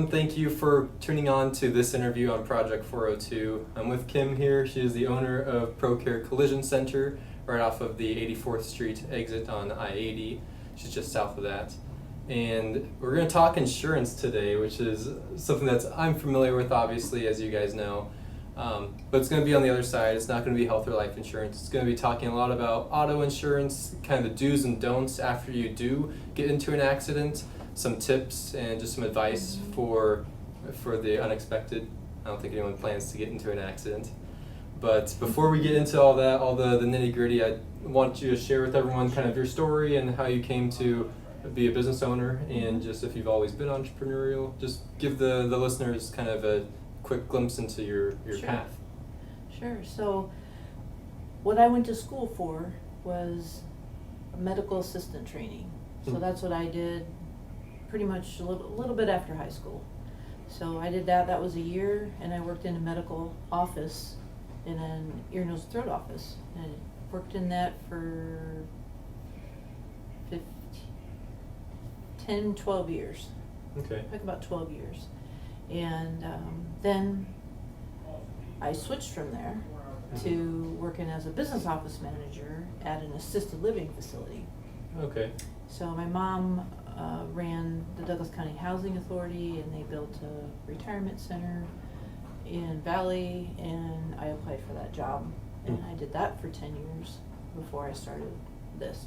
everyone. Thank you for tuning on to this interview on Project 402. I'm with Kim here. She is the owner of ProCare Collision Center right off of the 84th Street exit on I-80. She's just south of that. And we're going to talk insurance today, which is something that I'm familiar with, obviously, as you guys know. But it's going to be on the other side. It's not going to be health or life insurance. It's going to be talking a lot about auto insurance, kind of the do's and don'ts after you do get into an accident, some tips, and just some advice for the unexpected. I don't think anyone plans to get into an accident. But before we get into all that, all the nitty gritty, I want you to share with everyone kind of your story and how you came to be a business owner, and just if you've always been entrepreneurial, just give the listeners kind of a quick glimpse into your path. Sure. So what I went to school for was medical assistant training. So that's what I did pretty much a little bit after high school. So I did that. That was a year, and I worked in a medical office in an ear, nose, throat office. And I worked in that for 10, 12 years. Okay. Like about 12 years. And then I switched from there to working as a business office manager at an assisted living facility. Okay. So my mom ran the Douglas County Housing Authority, and they built a retirement center in Valley, and I applied for that job. And I did that for 10 years before I started this.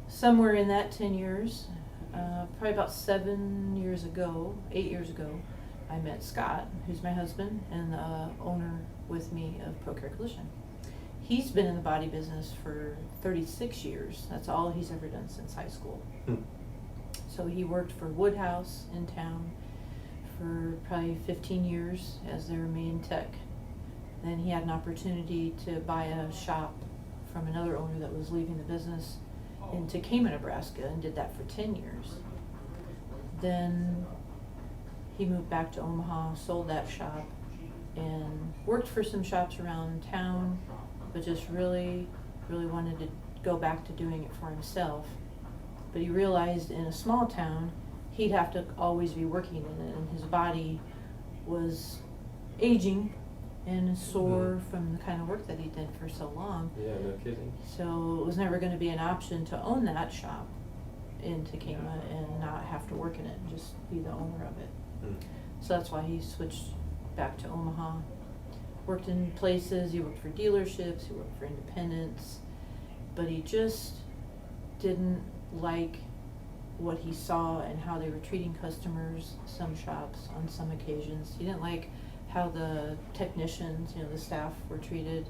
Somewhere in that 10 years, probably about 8 years ago, I met Scott, who's my husband and the owner with me of ProCare Collision. He's been in the body business for 36 years. That's all he's ever done since high school. So he worked for Woodhouse in town for probably 15 years as their main tech. Then he had an opportunity to buy a shop from another owner that was leaving the business in Tekamah, Nebraska, and did that for 10 years. Then he moved back to Omaha, sold that shop, and worked for some shops around town, but just really wanted to go back to doing it for himself. But he realized in a small town, he'd have to always be working in it, and his body was aging and sore from the kind of work that he did for so long. Yeah, no kidding. So it was never going to be an option to own that shop in Tekamah and not have to work in it and just be the owner of it. So that's why he switched back to Omaha. Worked in places, he worked for dealerships, he worked for independents, but he just didn't like what he saw and how they were treating customers, some shops on some occasions. He didn't like how the technicians, the staff were treated,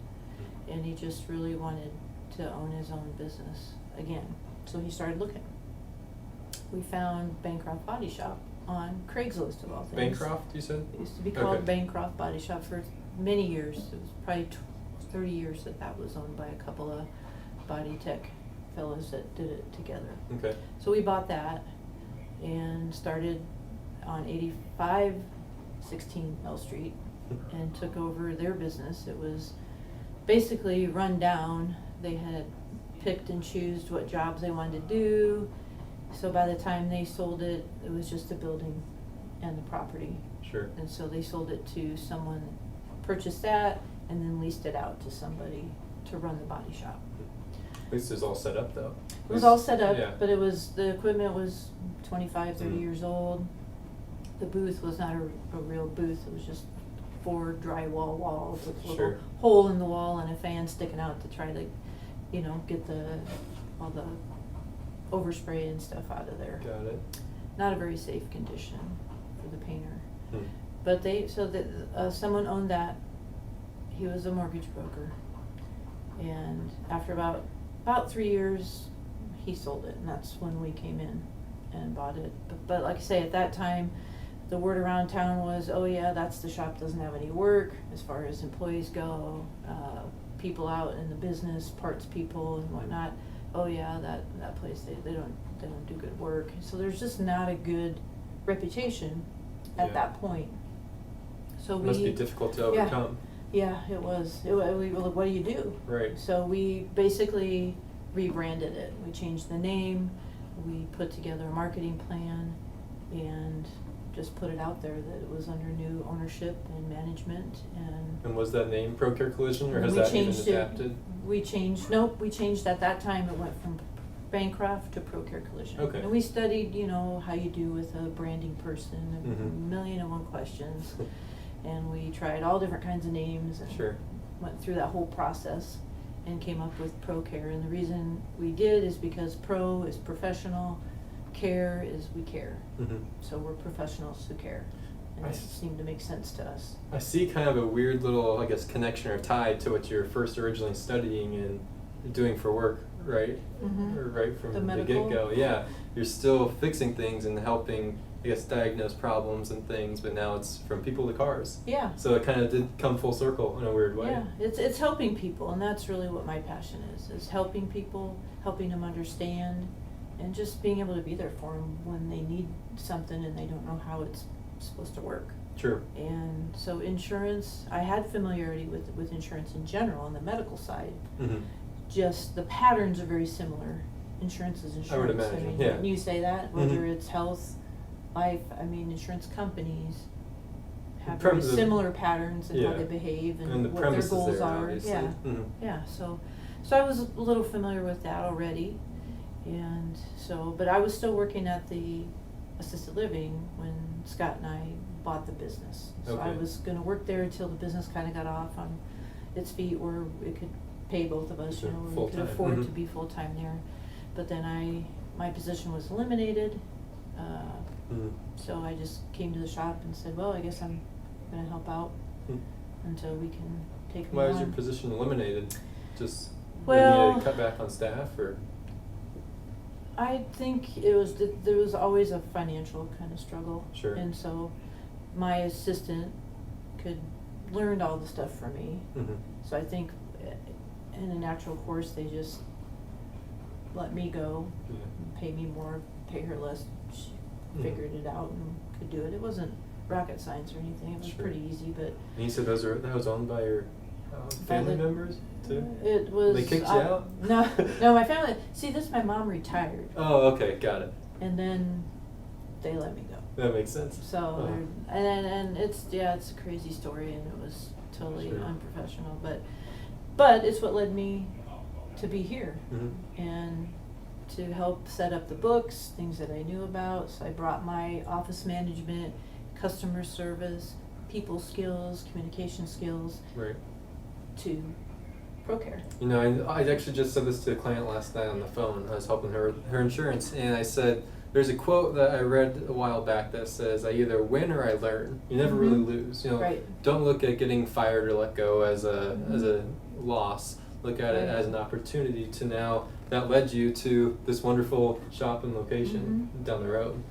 and he just really wanted to own his own business again. So he started looking. We found Bancroft Body Shop on Craigslist, of all things. Bancroft, you said? It used to be called Bancroft Body Shop for many years. It was probably 30 years that was owned by a couple of body tech fellows that did it together. Okay. So we bought that and started on 8516 L Street and took over their business. It was basically run down. They had picked and choose what jobs they wanted to do. So by the time they sold it, it was just a building and the property. Sure. And so they sold it to someone, purchased that, and then leased it out to somebody to run the body shop. At least it was all set up, though. It was all set up, yeah. but the equipment was 25, 30 years old. The booth was not a real booth. It was just 4 drywall walls with a little hole in the wall and a fan sticking out to try to, get all the overspray and stuff out of there. Got it. Not a very safe condition for the painter. But someone owned that. He was a mortgage broker, and after about 3 years, he sold it, and that's when we came in and bought it. But like I say, at that time, the word around town was, oh yeah, that's the shop, doesn't have any work as far as employees go, people out in the business, parts people and whatnot. Oh yeah, that place, they don't do good work. So there's just not a good reputation at that point. So it must be difficult to overcome. Yeah, it was. What do you do? Right. So we basically rebranded it. We changed the name. We put together a marketing plan and just put it out there that it was under new ownership and management, And was that name ProCare Collision, or and has we that even changed it. adapted? We changed at that time. It went from Bancroft to ProCare Collision. Okay. And we studied, how you do with a branding person, Mhm. 1,000,001 questions, and we tried all different kinds of names and Sure. went through that whole process and came up with ProCare. And the reason we did is because Pro is professional, Care is we care. Mhm. So we're professionals who care, and I it s- seemed to make sense to us. I see kind of a weird little, I guess, connection or tie to what you're first originally studying and doing for work, right? Mhm. Or right from The the medical? get-go. Yeah, you're still fixing things and helping, I guess, diagnose problems and things, but now it's from people to cars. Yeah. So it kind of did come full circle in a weird way. Yeah, it's helping people, and that's really what my passion is helping people, helping them understand, and just being able to be there for them when they need something and they don't know how it's supposed to work. True. And so insurance, I had familiarity with insurance in general on the medical side. Mm-hmm. Just the patterns are very similar. Insurance is insurance. I would imagine, mean, yeah. wouldn't you say that? Whether Mhm. it's health, life, insurance companies have The very premise- similar patterns in how yeah. they behave and, And the what their premises goals there, are. obviously. Yeah. Mhm. Yeah, so I was a little familiar with that already, and so, but I was still working at the assisted living when Scott and I bought the business. So I Okay. was gonna work there until the business kinda got off on its feet where it could pay both of us, Sure, where we could full-time. afford to Mhm. be full-time there. But then my position was eliminated, Mhm. so I just came to the shop and said, well, I guess I'm gonna help out Hmm. until we can take me Why on. was your position eliminated? Just Well- they needed to cut back on staff, or? I think it was there was always a financial kind of struggle. Sure. And so my assistant could learn all the stuff for me. Mhm. So I think in a natural course they just let me go, Yeah. pay me more, pay her less. She Mhm. figured it out and could do it. It wasn't rocket science or anything. It was Sure. pretty easy, but And you said that was owned by your family the- members too? it was. They kicked you out? No, my family. See, my mom retired, Oh, okay, got it. and then they let me go. That makes sense. So, Uh-huh. and it's a crazy story, and it was totally Sure. unprofessional, but it's what led me to be here Mhm. and to help set up the books, things that I knew about. So I brought my office management, customer service, people skills, communication skills Right. to ProCare. I actually just said this to a client last night on the phone. I was helping her with her insurance, and I said, there's a quote that I read a while back that says, I either win or I learn. You never really Mhm. lose. Right. Don't look at getting fired or let go as a Mhm. loss. Look at it Right. as an opportunity to now, that led you to this wonderful shop and location down the road.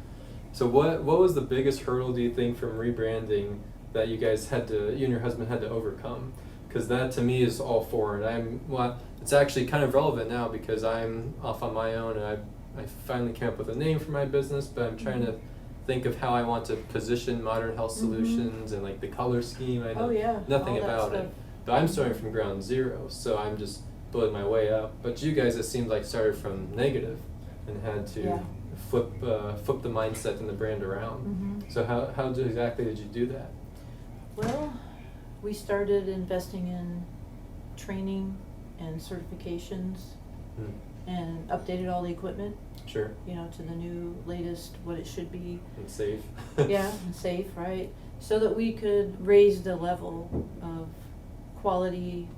So what was the biggest hurdle, do you think, from rebranding that you and your husband had to overcome? Because that to me is all foreign. It's actually kind of relevant now because I'm off on my own, and I finally came up with a name for my business, but I'm trying to think of how I want to position Modern Health Solutions and like the color scheme. I know Oh, yeah, nothing all that about it. stuff. But I'm starting from ground zero, so I'm just building my way up. But you guys, it seemed like, started from negative and had to Yeah. flip the mindset and the brand around. Mhm. So how exactly did you do that? Well, we started investing in training and certifications Hmm. and updated all the equipment, Sure. to the new latest, what it should be. And safe. Yeah, and safe, right? So that we could raise the level of quality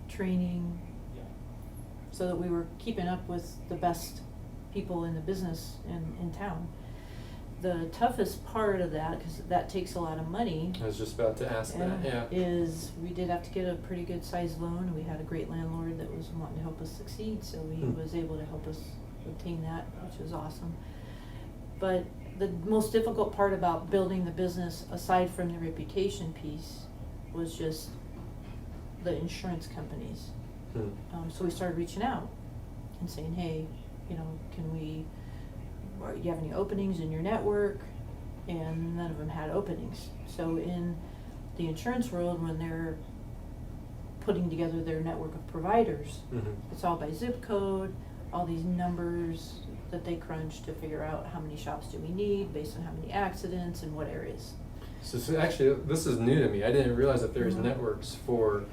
training, so that we were keeping up with the best people in the business in town. The toughest part of that, because that takes a lot of money, I was just about to ask that. Yeah. is we did have to get a pretty good sized loan. We had a great landlord that was wanting to help us succeed, so he Hmm. was able to help us obtain that, which was awesome. But the most difficult part about building the business, aside from the reputation piece, was just the insurance companies. Hmm. So we started reaching out and saying, hey, do you have any openings in your network? And none of them had openings. So in the insurance world, when they're putting together their network of providers, Mhm. it's all by zip code, all these numbers that they crunch to figure out how many shops do we need based on how many accidents and what areas. So actually, this is new to me. I didn't realize that there's Mhm. networks for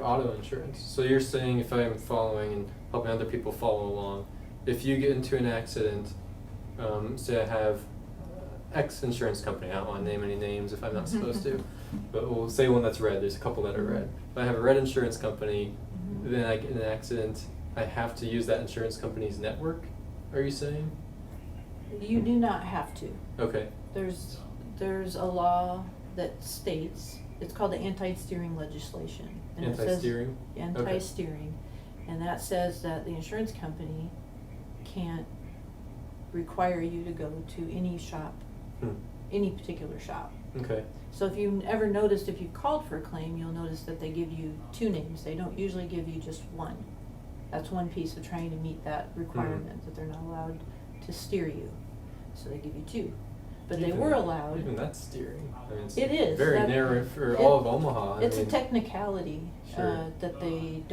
auto insurance. So you're saying if I'm following and helping other people follow along, if you get into an accident, say I have X insurance company, I don't want to name any names if I'm not supposed to, but we'll say one that's red. There's a couple that are red. If I have a red insurance company, Mhm. then I get in an accident, I have to use that insurance company's network, are you saying? You do not have to. Okay. There's a law that states, it's called the anti-steering legislation. And it says- Anti-steering? Anti-steering. And that says that the insurance company can't require you to go to any shop, any particular shop. Okay. So if you ever noticed, if you called for a claim, you'll notice that they give you two names. They don't usually give you just one. That's one piece of trying to meet that requirement, that they're not allowed to steer you. So they give you two. But they were allowed. Even that's steering. I mean, it's It is. very That- narrow for all of Omaha. It's a technicality Sure. that they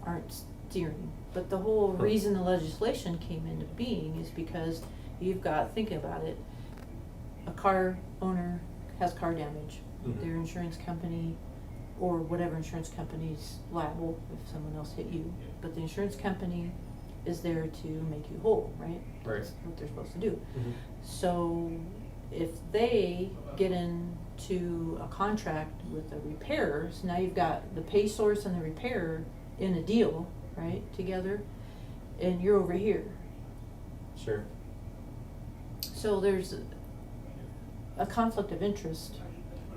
aren't steering. But the whole reason the legislation came into being is because you've got, think about it, a car owner has car damage. Mhm. Their insurance company, or whatever insurance company's liable if someone else hit you. But the insurance company is there to make you whole, right? Right. That's what they're supposed to do. Mhm. So if they get into a contract with the repairer, so now you've got the pay source and the repairer in a deal, right, together, and you're over here. Sure. So there's a conflict of interest,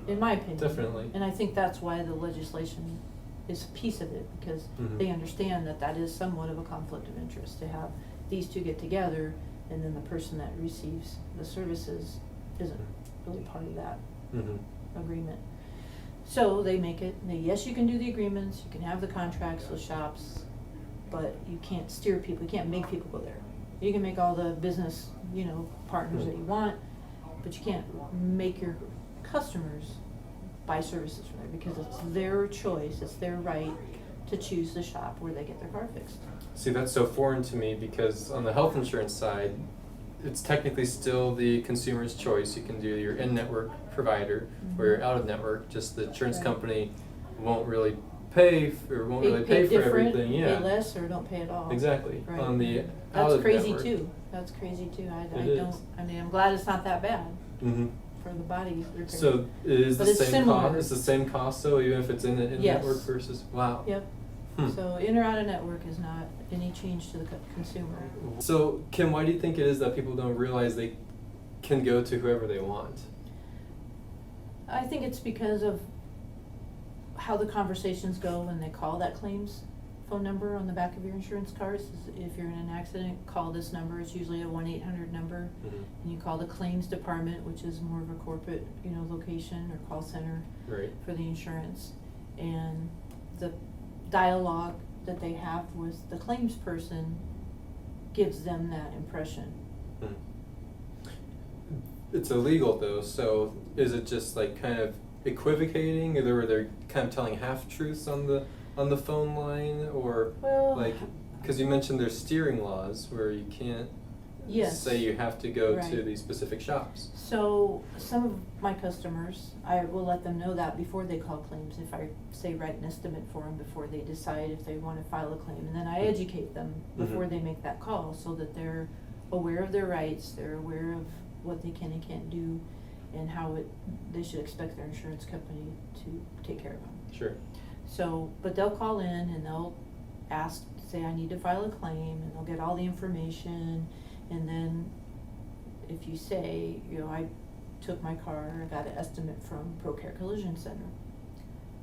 in my opinion. Definitely. And I think that's why the legislation is a piece of it, because Mhm. they understand that that is somewhat of a conflict of interest, to have these two get together, and then the person that receives the services isn't really part of that Mhm. agreement. So they make it, yes, you can do the agreements, you can have the contracts with shops, but you can't steer people, you can't make people go there. You can make all the business, partners that you want, but you can't make your customers buy services from there, because it's their choice, it's their right to choose the shop where they get their car fixed. See, that's so foreign to me because on the health insurance side, it's technically still the consumer's choice. You can do your in-network provider or your out-of-network. Just the insurance Right. company won't really pay for Pay different, everything. Yeah, pay less, or don't pay at all. exactly. Right. On the That's crazy out-of-network. too. That's crazy too. It I'm glad it's not that bad Mm-hmm. for the body repair. So it is But the it's same similar. cost. It's the same cost, though, even if it's in the Yes. network versus wow. Yep. Hmm. So in or out of network is not any change to the consumer. So Kim, why do you think it is that people don't realize they can go to whoever they want? I think it's because of how the conversations go when they call that claims phone number on the back of your insurance cards. If you're in an accident, call this number. It's usually a 1-800 number. Mm-hmm. And you call the claims department, which is more of a corporate, location or call center Right. for the insurance. And the dialogue that they have with the claims person gives them that impression. Hmm. It's illegal though, so is it just like kind of equivocating, or they're kind of telling half truths on the phone line, or Well, like because you mentioned there's steering laws where you can't Yes. say you have to go to Right. these specific shops. So some of my customers, I will let them know that before they call claims, if I say write an estimate for them before they decide if they want to file a claim. And then I educate them before Mhm. they make that call, so that they're aware of their rights, they're aware of what they can and can't do, and how they should expect their insurance company to take care of them. Sure. So, but they'll call in and they'll ask, say, I need to file a claim, and they'll get all the information. And then if you say, I took my car, I got an estimate from ProCare Collision Center,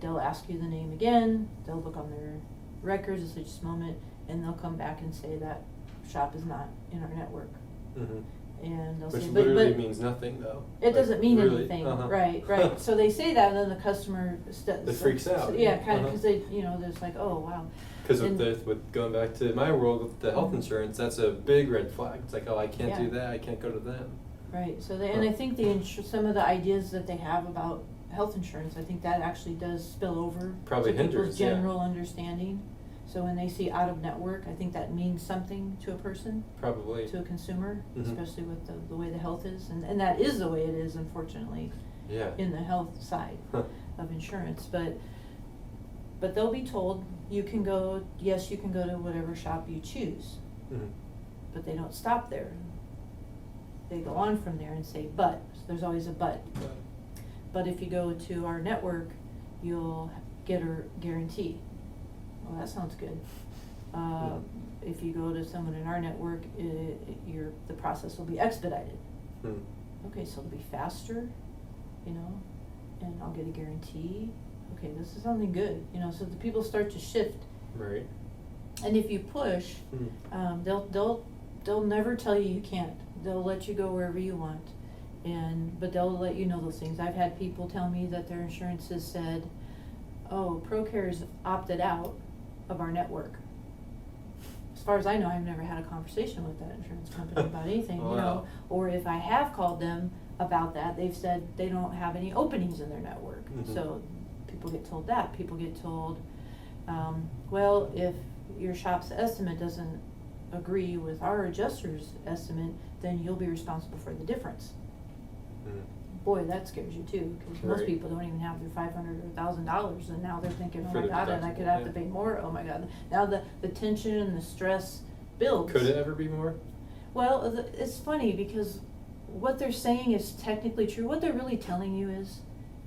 they'll ask you the name again, they'll look on their records at each moment, and they'll come back and say that shop is not in our network. Mm-hmm. And they'll Which say, literally but means nothing though. it Like, doesn't mean really, anything, uh-huh. right. So they say that, and then the customer It freaks out. Yeah, kind of, Uh-huh. because they, there's like, oh, wow. Because And- with going back to my world with the health insurance, that's a big red flag. It's like, oh, I can't do Yeah. that. I can't go to them. Right, so and I think some of the ideas that they have about health insurance, I think that actually does spill over Probably to hinders, people's yeah. general understanding. So when they see out of network, I think that means something to a person, Probably. to a consumer, Mhm. especially with the way the health is. And that is the way it is, unfortunately, Yeah. in the health side Huh. of insurance. But they'll be told, you can go to whatever shop you choose. Mhm. But they don't stop there. They go on from there and say, but. So there's always a but. But if you go to our network, you'll get a guarantee. Well, that sounds good. If you go to someone in our network, the process will be expedited. Hmm. Okay, so it'll be faster, you know, and I'll get a guarantee. Okay, this is something good, you know, so the people start to shift. Right. And if you push, they'll never tell you can't. They'll let you go wherever you want, but they'll let you know those things. I've had people tell me that their insurance has said, "Oh, ProCare's opted out of our network." As far as I know, I've never had a conversation with that insurance company about anything, you know. Or if I have called them about that, they've said they don't have any openings in their network. Mhm. So people get told that. People get told, well, if your shop's estimate doesn't agree with our adjuster's estimate, then you'll be responsible for the difference. Mm. Boy, that scares you too, because most Right. people don't even have their $500 or $1,000, and now they're thinking, oh For my the God, and I could have to deductible, pay yeah. more. Oh my God, now the tension and the stress builds. Could it ever be more? Well, it's funny because what they're saying is technically true. What they're really telling you is,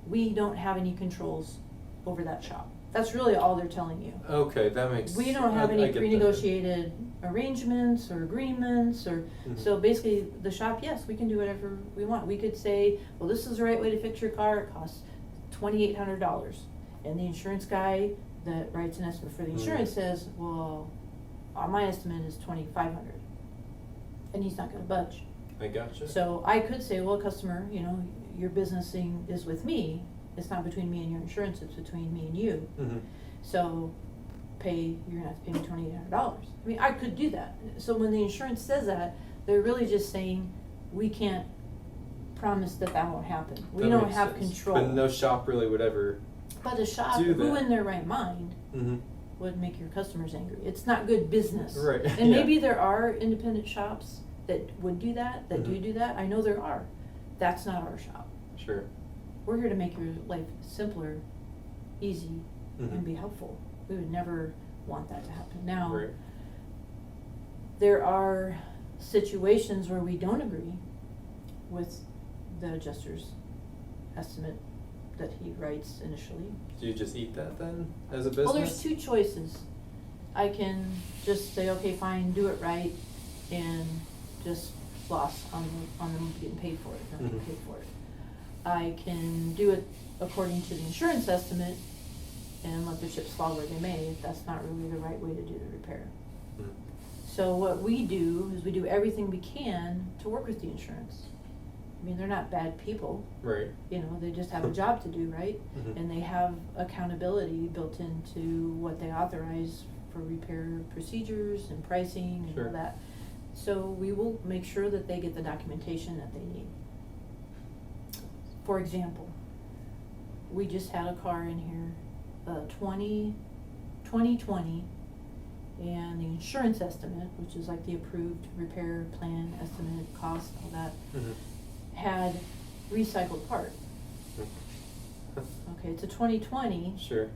we don't have any controls over that shop. That's really all they're telling you. Okay, that makes. We don't have I any get that. pre-negotiated arrangements or agreements Mhm. so basically the shop, yes, we can do whatever we want. We could say, well, this is the right way to fix your car, it costs $2,800. And the insurance guy that writes an estimate for the insurance says, well, my estimate is $2,500. And he's not gonna budge. I gotcha. So I could say, well, customer, you know, your businessing is with me. It's not between me and your insurance, it's between me and you. Mhm. So you're gonna have to pay me $2,800. I mean, I could do that. So when the insurance says that, they're really just saying, we can't promise that won't happen. We That don't makes have sense. control. But no shop really would ever. But a shop, do who that. in their right mind Mhm. would make your customers angry? It's not good business. Right, And yeah. maybe there are independent shops that would do that, that Mhm. do that. I know there are. That's not our shop. Sure. We're here to make your life simpler, easy, Mhm. and be helpful. We would never want that to happen. Now, Right. there are situations where we don't agree with the adjuster's estimate that he writes initially. Do you just eat that then, as a business? Well, there's two choices. I can just say, okay, fine, do it right, and just floss on them getting paid for it, not getting Mhm. paid for it. I can do it according to the insurance estimate and let the chips fall where they may. That's not really the right way to do the repair. Mm. So what we do is we do everything we can to work with the insurance. I mean, they're not bad people, Right. you know, they just have a job to do, right? Mhm. And they have accountability built into what they authorize for repair procedures and pricing and Sure. all that. So we will make sure that they get the documentation that they need. For example, we just had a car in here, 2020, and the insurance estimate, which is like the approved repair plan, estimate, cost, all that, Mhm. had recycled part. Okay, it's a 2020. Sure.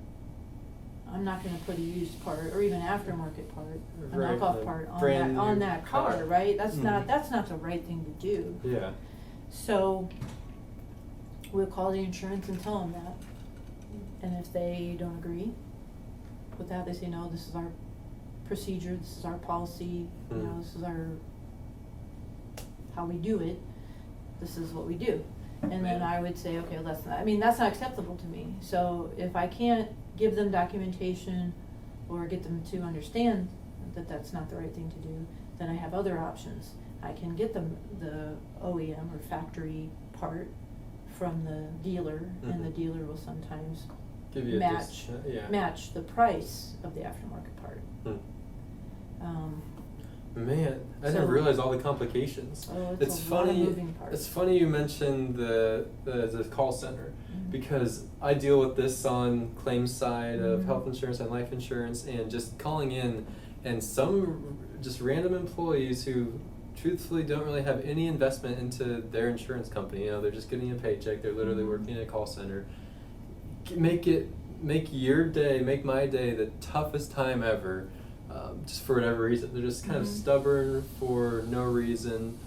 I'm not gonna put a used part or even aftermarket part, a Right, knockoff a part brand on new that car, right? That's Mhm. not the right thing to do. Yeah. So we'll call the insurance and tell them that. And if they don't agree with that, they say, no, this is our procedure, this is our policy, you know, Mm. this is how we do it, this is what we do. And then I would say, okay, well, that's not acceptable to me. So if I can't give them documentation or get them to understand that that's not the right thing to do, then I have other options. I can get them the OEM or factory part from the dealer, and the Mhm. dealer will sometimes Give you a match the price of the aftermarket part. Hmm. Um, Man, I So- didn't realize all the complications. Oh, it's It's a lot of funny. moving parts. It's funny you mentioned the call center. because I deal with this on claims side of Mhm. health insurance and life insurance, and just calling in, and some just random employees who truthfully don't really have any investment into their insurance company. You know, they're just getting a paycheck. They're literally Mhm. working in a call center. Make your day, make my day the toughest time ever, just for whatever reason. They're just kind of Mhm. stubborn for no reason.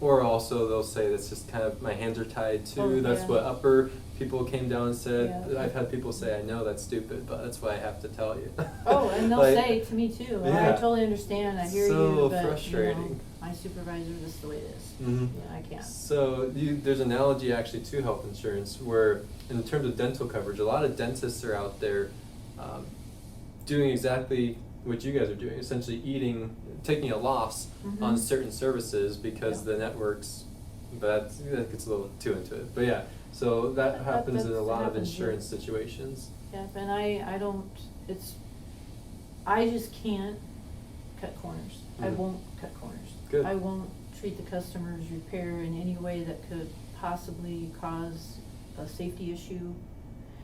Or also they'll say that's just kind of my hands are tied too. Oh, That's yeah. what upper people came down and said. Yeah. I've had people say, I know that's stupid, but that's why I have to tell you. Oh, and they'll Like, say to me too, "Oh, I yeah. totally understand, I hear So you, but, frustrating. my supervisor, this is the way it is. Mhm. Yeah, I can't." So there's an analogy actually to health insurance where, in terms of dental coverage, a lot of dentists are out there doing exactly what you guys are doing, essentially taking a loss on Mhm. certain services because Yeah. the networks, that gets a little too into it. But yeah, so that happens in a lot of happens, yeah. insurance situations. Yeah, and I don't, I just can't cut corners. I Mhm. won't cut corners. Good. I won't treat the customer's repair in any way that could possibly cause a safety issue.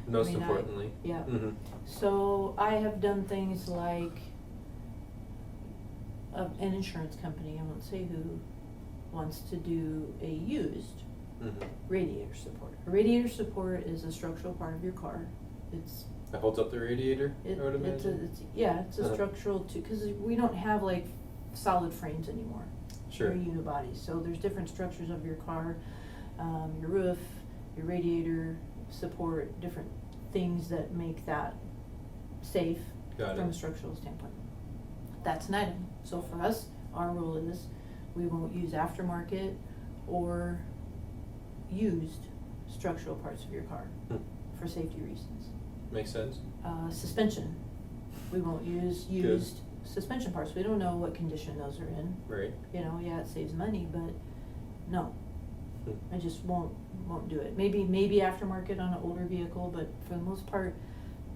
Most I mean, importantly. Yeah. Mhm. So I have done things like an insurance company, I won't say who, wants to do a used Mhm. radiator support. A radiator support is a structural part of your car. It's That holds up the radiator, I would it's imagine. a Uh-huh. structural because we don't have like solid frames anymore. Sure. Or unibodies. So there's different structures of your car, your roof, your radiator support, different things that make that safe Got from it. a structural standpoint. That's an item. So for us, our rule is we won't use aftermarket or used structural parts of your car Hmm. for safety reasons. Makes sense. Suspension, we won't use Good. used suspension parts. We don't know what condition those are in. Right. You know, yeah, it saves money, but no, Hmm. I just won't do it. Maybe aftermarket on an older vehicle, but for the most part,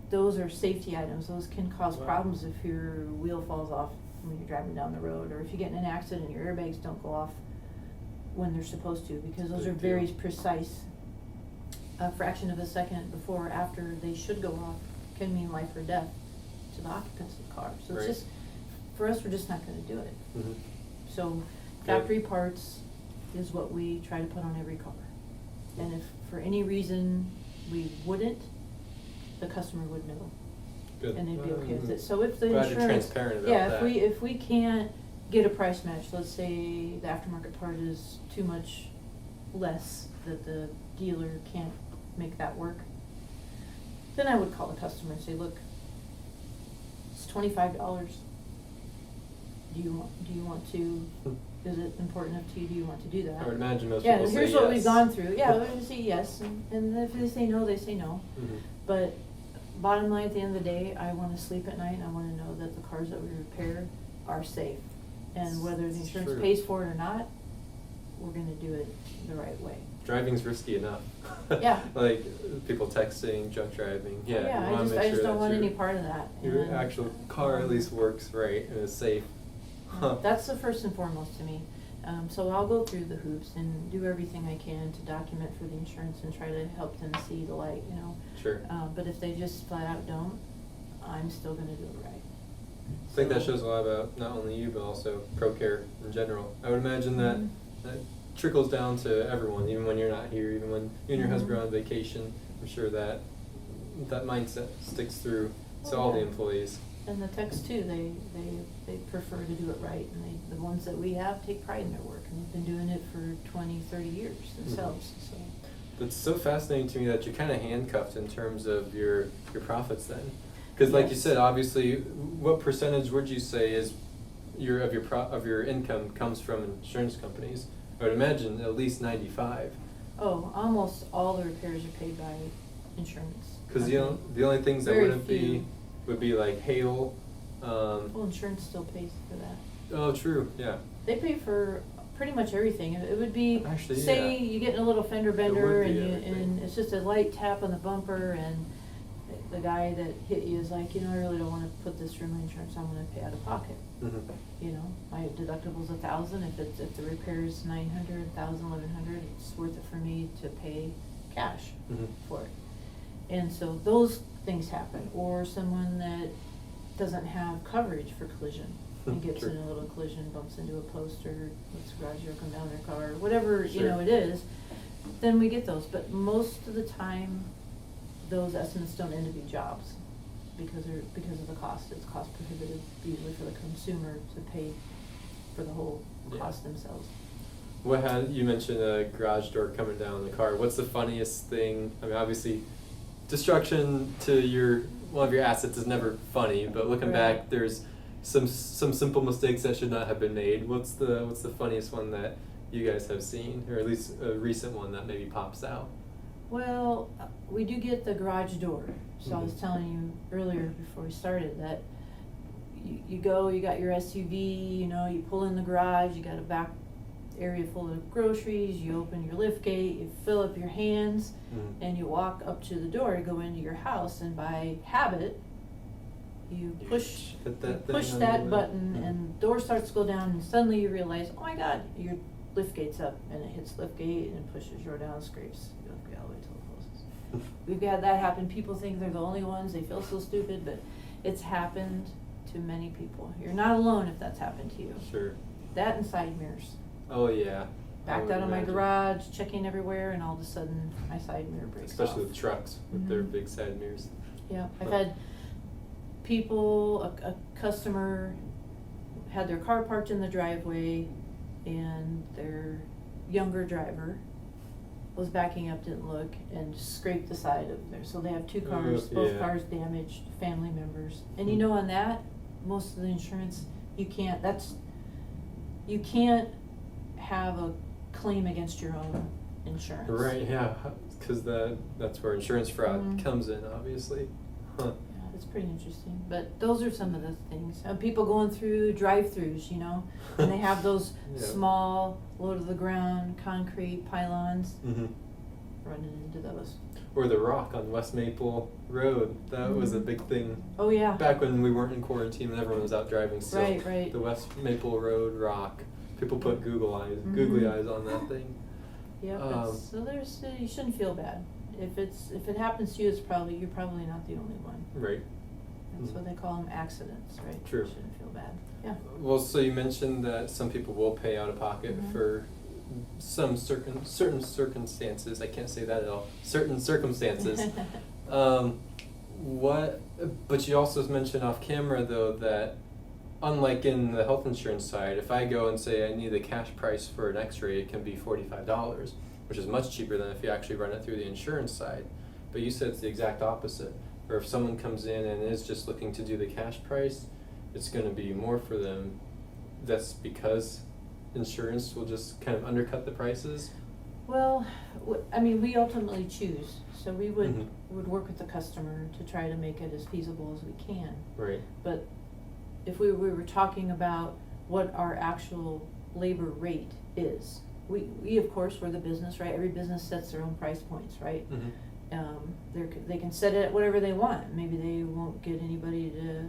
those are safety items. Those can cause Wow. problems if your wheel falls off when you're driving down the road, or if you get in an accident, your airbags don't go off when they're supposed to, because those Good are very deal. precise. A fraction of a second before or after they should go off can mean life or death to the occupants of the car. So Right. it's just, for us, we're just not gonna do it. Mhm. So factory parts is what we try to put on every car. And if for any reason we wouldn't, the customer would know. Good. And they'd be okay with Mhm. it. So if the Glad you're insurance. transparent about Yeah, that. if we can't get a price match, let's say the aftermarket part is too much less that the dealer can't make that work, then I would call the customer and say, look, it's $25. Do you want to, is it important enough to you, do you want to do that? I would imagine most Yeah, people say here's what we've yes. gone through. Yeah, we're gonna say yes, and if they say no, they say no. Mhm. But bottom line, at the end of the day, I wanna sleep at night, and I wanna know that the cars that we repair are safe. And whether the It's insurance true. pays for it or not, we're gonna do it the right way. Driving's risky enough. Yeah. Like people texting, drunk driving. Yeah. you I wanna just, make I just sure don't that want your- any part of that. Your And, actual car at least works right and is safe. Huh. That's the first and foremost to me. So I'll go through the hoops and do everything I can to document for the insurance and try to help them see the light, you know. Sure. But if they just flat out don't, I'm still gonna do it right. I think that So- shows a lot about not only you but also ProCare in general. I would imagine that Mhm. that trickles down to everyone, even when you're not here, even when you and your husband are Mhm. on vacation. I'm sure that mindset sticks through to Oh, all the yeah. employees. And the techs too, they prefer to do it right, and the ones that we have take pride in their work, and they've been doing it for 20, 30 years themselves, so. It's so fascinating to me that you're kind of handcuffed in terms of your profits then, because like you Yes. said, obviously, what percentage would you say is of your income comes from insurance companies? I would imagine at least 95. Oh, almost all the repairs are paid by insurance. Because the only things that Very wouldn't be few. would be like hail. Well, insurance still pays for that. Oh, true. Yeah. They pay for pretty much everything. It would be, Actually, say yeah. you get in a little fender It bender would be and everything. and it's just a light tap on the bumper, and the guy that hit you is like, I really don't wanna put this through my insurance, I'm gonna pay out of pocket. Mhm. You know, my deductible's $1,000, if the repair's 900, 1,000, 1,100, it's worth it for me to pay cash Mhm. for it. And so those things happen. Or someone that doesn't have coverage for collision and gets Sure. in a little collision, bumps into a post, or lets the garage door come down their car, or whatever, you Sure. know, it is, then we get those. But most of the time, those estimates don't end up being jobs because of the cost. It's cost prohibitive usually for the consumer to pay for the whole Yeah. cost themselves. You mentioned a garage door coming down the car. What's the funniest thing? I mean, obviously, destruction to one of your assets is never funny, but looking Right. back, there's some simple mistakes that should not have been made. What's the funniest one that you guys have seen, or at least a recent one that maybe pops out? Well, we do get the garage door. So I was Mhm. telling you earlier before we started that you got your SUV, you know, you pull in the garage, you got a back area full of groceries, you open your lift gate, you fill up your hands, Mhm. and you walk up to the door to go into your house, and by habit, you push hit that thing push on that the- button, Mhm. and the door starts to go down, and suddenly you realize, oh my God, your lift gate's up, and it hits lift gate and it pushes your door down, scrapes your lift gate all the way till it closes. We've had that happen. People think they're the only ones. They feel so stupid, but it's happened to many people. You're not alone if that's happened to you. Sure. That and side mirrors. Oh yeah. I Backed would out of my imagine. garage, checking everywhere, and all of a sudden my side mirror breaks Especially off. with trucks with their Mhm. big side mirrors. Yeah, I've But- had people, a customer had their car parked in the driveway, and their younger driver was backing up, didn't look, and scraped the side of there. So they have two cars, both yeah. cars damaged, family members. And you Hmm. know, on that, most of the insurance, you can't have a claim against your own insurance. Right. Yeah. Because that's where insurance fraud Mhm. comes in, obviously. Huh. Yeah, it's pretty interesting. But those are some of the things. People going through drive-throughs, you know, and they have those Yeah. small, low-to-the-ground concrete pylons, Mm-hmm. running into those. Or the rock on West Maple Road. That was a Mhm. big thing Oh, yeah. back when we weren't in quarantine and everyone was out driving. So Right, right. the West Maple Road rock. People put googly Mhm. eyes on that thing. Yep. Um, So you shouldn't feel bad. If it happens to you, you're probably not the only one. Right. That's Mhm. what they call them, accidents, right? True. You shouldn't feel bad. Yeah. Well, so you mentioned that some people will pay out of pocket Mhm. for some certain circumstances. I can't say that at all. Certain circumstances. But you also mentioned off camera though that unlike in the health insurance side, if I go and say I need the cash price for an x-ray, it can be $45, which is much cheaper than if you actually run it through the insurance side. But you said it's the exact opposite. Or if someone comes in and is just looking to do the cash price, it's going to be more for them. That's because insurance will just kind of undercut the prices. Well, I mean, we ultimately choose, so we would Mhm. work with the customer to try to make it as feasible as we can. Right. But if we were talking about what our actual labor rate is, we of course, we're the business, right? Every business sets their own price points, right? Mm-hmm. They can set it at whatever they want. Maybe they won't get anybody to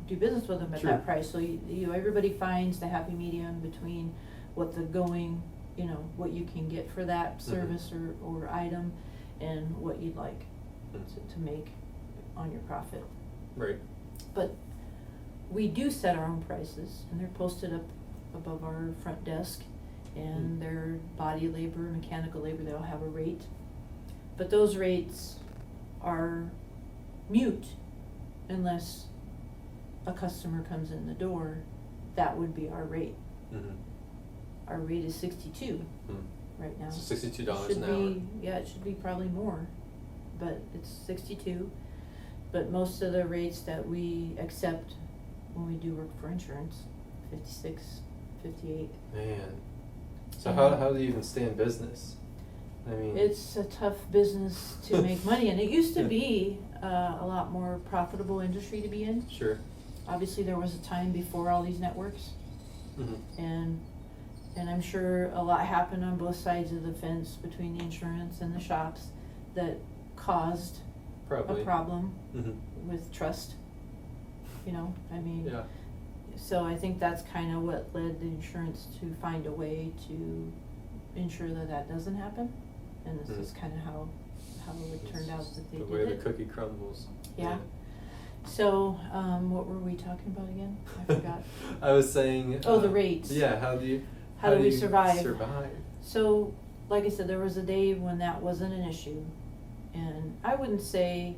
do business with them at Sure. that price. So everybody finds the happy medium between what the going, what you can get for that service or item, and what you'd like to make on your profit. Right. But we do set our own prices, and they're posted up above our front desk, and they're body labor, mechanical labor, they all have a rate. But those rates are mute unless a customer comes in the door. That would be our rate. Mm-hmm. Our rate is $62 right now. So $62 Should an hour. Yeah, it should be probably more, but it's 62. But most of the rates that we accept when we do work for insurance, 56, 58. Man. So how do you even stay in business? I mean, It's a tough business to make money, and it used to be a lot more profitable industry to be in. sure. Obviously, there was a time before all these networks, Mm-hmm. and I'm sure a lot happened on both sides of the fence between the insurance and the shops that caused Probably. a problem Mm-hmm. with trust. I mean, Yeah. so I think that's kind of what led the insurance to find a way to ensure that doesn't happen, and this is kind of how how it turned out that they the did way it. the cookie crumbles. Yeah. So, what were we talking about again? I forgot. I was saying. Oh, the rates. Yeah. How do we you survive? Survive. So, like I said, there was a day when that wasn't an issue, and I wouldn't say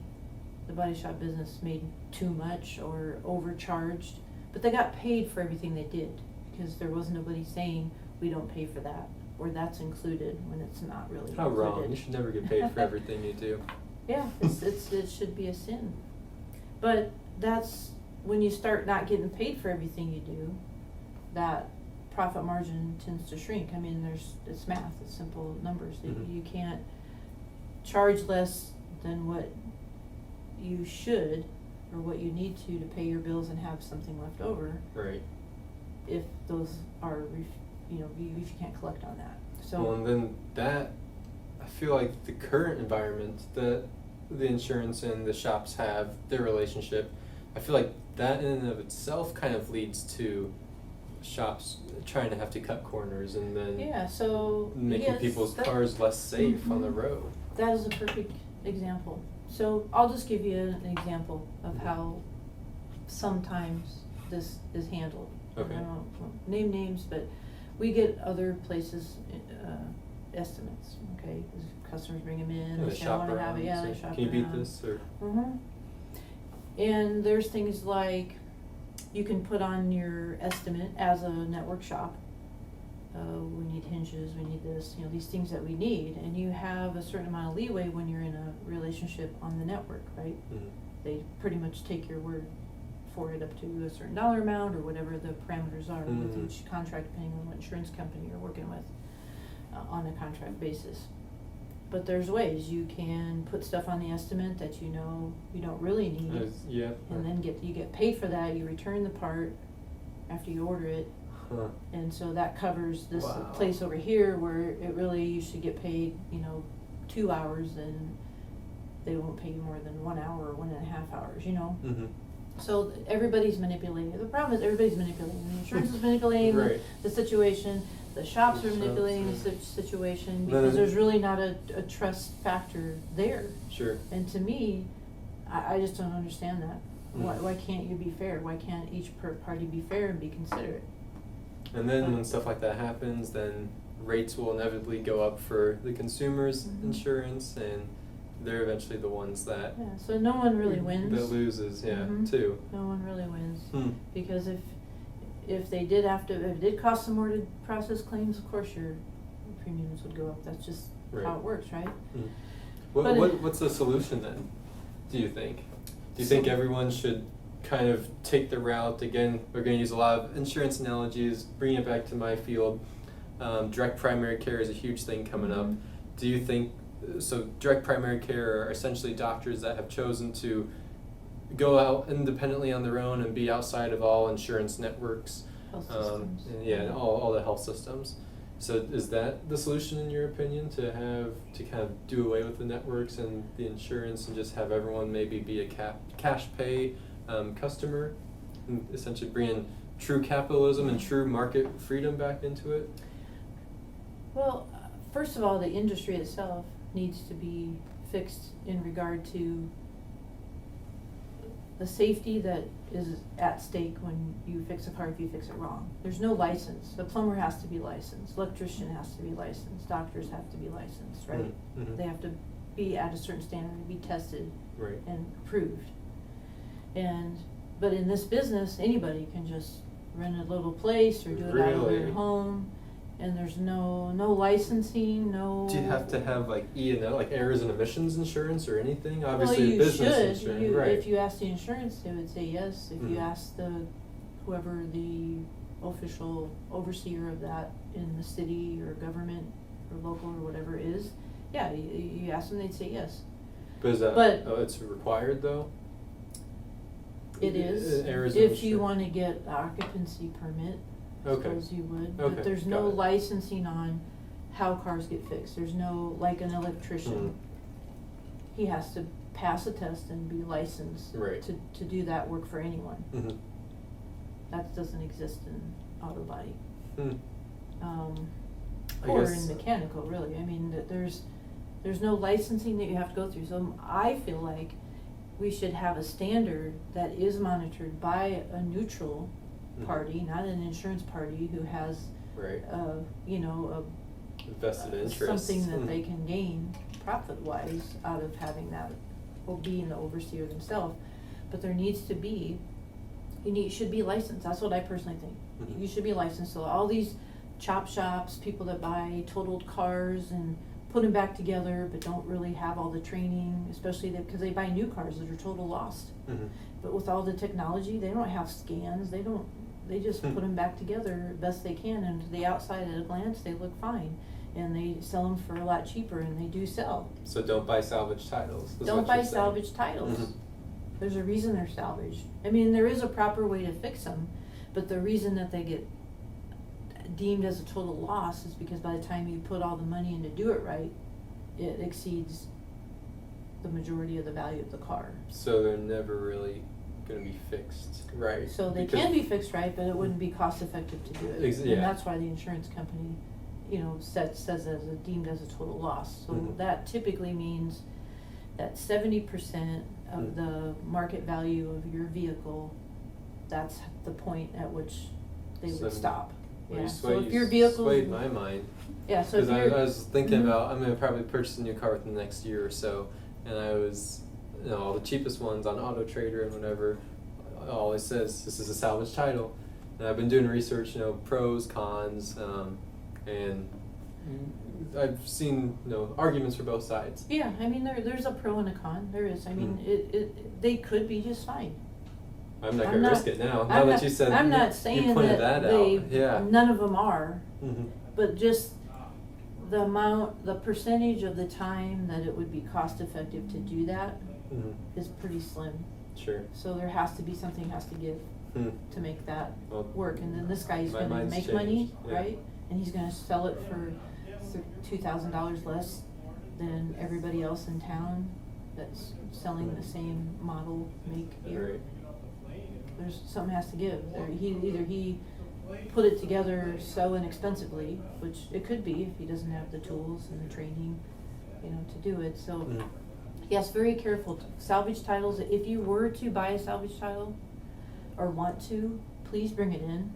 the body shop business made too much or overcharged, but they got paid for everything they did, because there was nobody saying we don't pay for that or that's included when it's not really How included. wrong! You should never get paid for everything you do. Yeah, it should be a sin. But that's when you start not getting paid for everything you do, that profit margin tends to shrink. I mean, it's math, it's simple numbers. Mm-hmm. You can't charge less than what you should or what you need to pay your bills and have something left over. Right. If those are, if you can't collect on that. So. Well, and then that, I feel like the current environment that the insurance and the shops have, their relationship, I feel like that in and of itself kind of leads to shops trying to have to cut corners and then Yeah, so. making yes, people's cars less safe on the Mhm. road. That is a perfect example. So I'll just give you an example of how sometimes this is handled. Okay. I won't name names, but we get other places estimates, okay? Customers bring them in, Yeah, they they say, I shop wanna have around, it, yeah, say, they shop can you beat around. this? Or Mhm. And there's things like you can put on your estimate as a network shop. We need hinges, we need this, these things that we need, and you have a certain amount of leeway when you're in a relationship on the network, right? Mhm. They pretty much take your word for it up to a certain dollar amount or whatever the parameters are with Mhm. each contract, depending on what insurance company you're working with on a contract basis. But there's ways you can put stuff on the estimate that you don't really need, Yeah. and then you get paid for that. You return the part after you order it, Huh. and so that covers this Wow. place over here where it really you should get paid 2 hours, and they won't pay you more than 1 hour or 1.5 hours. Mm-hmm. So everybody's manipulating. The problem is everybody's manipulating. The insurance is manipulating Right. the situation. The shops The are manipulating shops, the yeah. situation No, because no. there's really not a trust factor there. Sure. And to me, I just don't understand that. Mm. Why can't you be fair? Why can't each party be fair and be considerate? And then when stuff like that happens, then rates will inevitably go up for the consumer's Mhm. insurance, and they're eventually the ones that Yeah, so no one really wins. that loses, yeah, Mhm. too. No one really wins. Hmm. Because if they did if it did cost some more to process claims, of course your premiums would go up. That's just Right. how it works, right? Hmm. But What's the solution then, do you think? Do you So- think everyone should kind of take the route, again, we're going to use a lot of insurance analogies, bring it back to my field, direct primary care is a huge thing coming up. Mhm. Do you think, so direct primary care are essentially doctors that have chosen to go out independently on their own and be outside of all insurance networks, Health systems. and yeah, and all the health systems. So is that the solution in your opinion, to kind of do away with the networks and the insurance and just have everyone maybe be a cash pay customer, and essentially bringing true capitalism and true market freedom back into it? Well, first of all, the industry itself needs to be fixed in regard to the safety that is at stake when you fix a car if you fix it wrong. There's no license. The plumber has to be licensed, electrician has to be licensed, doctors have to be licensed, right? Mhm. They have to be at a certain standard and be tested Right. and approved. But in this business, anybody can just rent a little place or do it out of their Really? home, and there's no licensing, no. Do you have to have like E&O, like errors and emissions insurance or anything? Well, Obviously, you business should. insurance, right? If you ask the insurance, they would say yes. If you Mhm. ask whoever the official overseer of that in the city or government or local or whatever is, yeah, you ask them, they'd say yes. But is that, But- it's required though? It is. Errors and If you insurance. want to get occupancy permit, I Okay. suppose you would. Okay, But there's got no it. licensing on how cars get fixed. There's no, like an electrician. Mhm. He has to pass a test and be licensed Right. to do that work for anyone. Mhm. That doesn't exist in auto body. Hmm. I Or guess- in mechanical, really. I mean, there's There's no licensing that you have to go through. So I feel like we should have a standard that is monitored by a neutral party, not an insurance party who has, Right. you know, Vested interest. something that they can gain profit-wise out of having that, or being the overseer themselves. But there needs to be, should be licensed. That's what I personally think. Mhm. You should be licensed. So all these chop shops, people that buy totaled cars and put them back together but don't really have all the training, especially because they buy new cars that are total lost. Mhm. But with all the technology, they don't have scans. They just put them back together best they can, and to the outside at a glance, they look fine. And they sell them for a lot cheaper, and they do sell. So don't buy salvage titles. is Don't what buy you're saying. salvage titles. Mhm. There's a reason they're salvaged. I mean, there is a proper way to fix them, but the reason that they get deemed as a total loss is because by the time you put all the money in to do it right, it exceeds the majority of the value of the car. So they're never really going to be fixed, right? So they Because- can be fixed right, but it wouldn't be cost effective to do it. Yeah. And that's why the insurance company, says as deemed as a total loss. So Mhm. that typically means that 70% of Mhm. the market value of your vehicle, that's the point at which they would 70. stop. Well, Yeah. you So if your swayed vehicle's my mind. yeah, so if Because you're I was thinking Mhm. about, I'm going to probably purchase a new car within the next year or so, and I was, all the cheapest ones on Auto Trader and whatever, always says this is a salvage title. And I've been doing research, pros, cons, and I've seen, arguments for both sides. Yeah, I mean there's a pro and a con. There is. I mean they could be just fine. I'm not I'm going to not- risk it now. I'm Now that not- you said I'm not you saying pointed that that they out. Yeah. none of them are, Mhm. but just the percentage of the time that it would be cost effective to do that Mhm. is pretty slim. Sure. So there has to be something has to give Hmm. to make that Well, work. And then this guy's my going to mind's make changed, money, yeah. right? And he's going to sell it for $2,000 less than everybody else in town that's selling the same model, make, year. Right. There's something has to give. Either he put it together so inexpensively, which it could be if he doesn't have the tools and the training, to do it. So Mhm. yes, very careful. Salvage titles. If you were to buy a salvage title or want to, please bring it in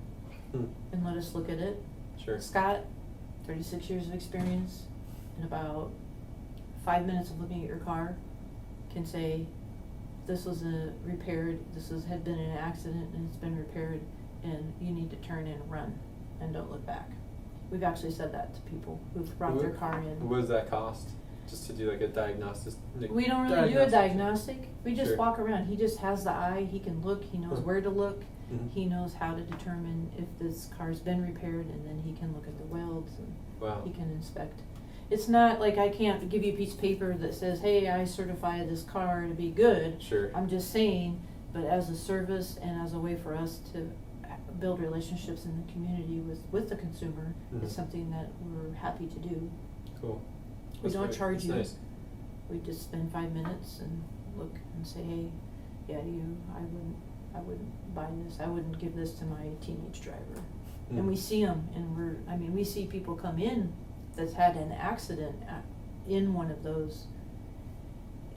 Hmm. and let us look at it. Sure. Scott, 36 years of experience, in about 5 minutes of looking at your car, can say, this was repaired, had been an accident and it's been repaired, and you need to turn in and run and don't look back. We've actually said that to people who've brought their car in. What does that cost? Just to do like a diagnosis? We don't really do a diagnostic. We just Sure. walk around. He just has the eye. He can look. He knows Huh. where to look. Mhm. He knows how to determine if this car's been repaired, and then he can look at the welds and Wow. he can inspect. It's not like I can't give you a piece of paper that says, hey, I certify this car to be good. Sure. I'm just saying, but as a service and as a way for us to build relationships in the community with the consumer, Mhm. it's something that we're happy to do. Cool. We That's don't great. charge That's you. nice. We just spend 5 minutes and look and say, hey, yeah, I wouldn't buy this. I wouldn't give this to my teenage driver. Mm. And we see them, and we see people come in that's had an accident in one of those,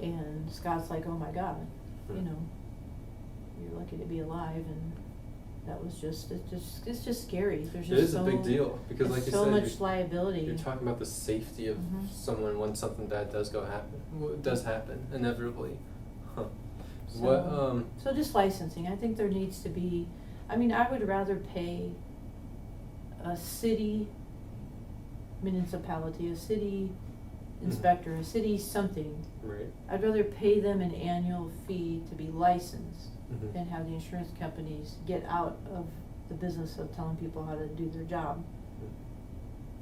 and Scott's like, oh my God, Mm. you're lucky to be alive, and that was it's just scary. There's It just is a big deal because, like you so said, much liability. you're talking about the safety of Mhm. someone when something bad does happen inevitably. Huh. So, What? so just licensing. I think there needs to be. I mean, I would rather pay a city municipality, a city inspector, a city something. Right. I'd rather pay them an annual fee to be licensed Mhm. and have the insurance companies get out of the business of telling people how to do their job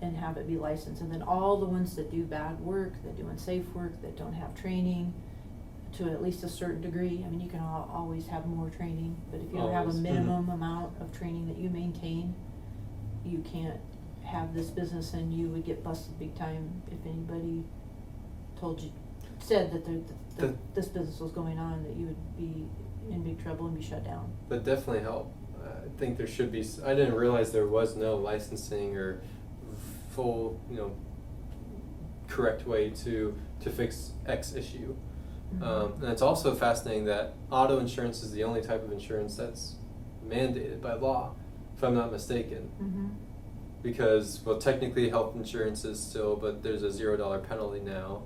and have it be licensed. And then all the ones that do bad work, that do unsafe work, that don't have training to at least a certain degree. I mean, you can always have more training, but if you don't have a Always. minimum amount of training that you maintain, you can't have this business, and you would get busted big time if anybody said that this business was going on, that you would be in big trouble and be shut down. That definitely help. I think there should be. I didn't realize there was no licensing or full, correct way to fix X issue. Mhm. And it's also fascinating that auto insurance is the only type of insurance that's mandated by law, if I'm not mistaken. Mhm. Because, well, technically health insurance is still, but there's a $0 penalty now.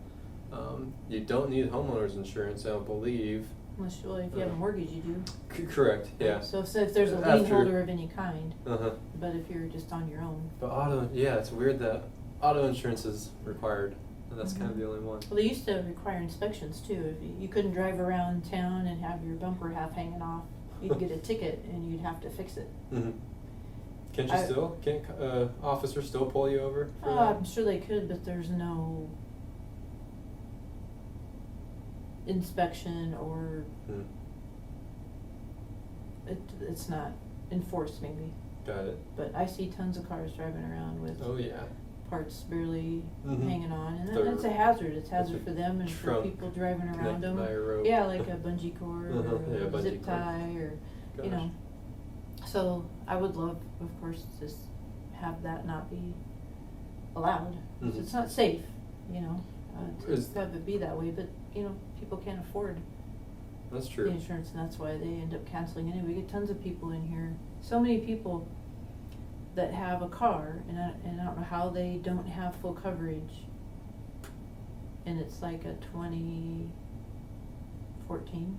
You don't need homeowners insurance, I don't believe. Unless if you have a mortgage, you do. Correct, yeah. So if there's a lien After- holder of any kind, Uh-huh. but if you're just on your own. But it's weird that auto insurance is required, and that's kind of Mhm. the only one. Well, they used to require inspections too. If you couldn't drive around town and have your bumper half hanging off, you'd get a ticket and you'd have to fix it. Mm-hmm. Can't officers still pull you over for that? I'm sure they could, but there's no inspection or Hmm. it's not enforced maybe. Got it. But I see tons of cars driving around with Oh, yeah. parts barely Mhm. hanging on, and They're- that's a hazard. It's a that's hazard a for them and for trunk people driving around connected them. by a rope. Yeah, like a bungee cord Uh-huh. or Yeah, a bungee zip cord. tie or you Gosh. know. So I would love, of course, to just have that not be allowed. 'Cause Mhm. it's not safe, you know, to Is- have it be that way. But you know, people can't afford That's the true. insurance, and that's why they end up canceling anyway. We get tons of people in here. So many people that have a car, and I don't know how they don't have full coverage. And it's like a 2014,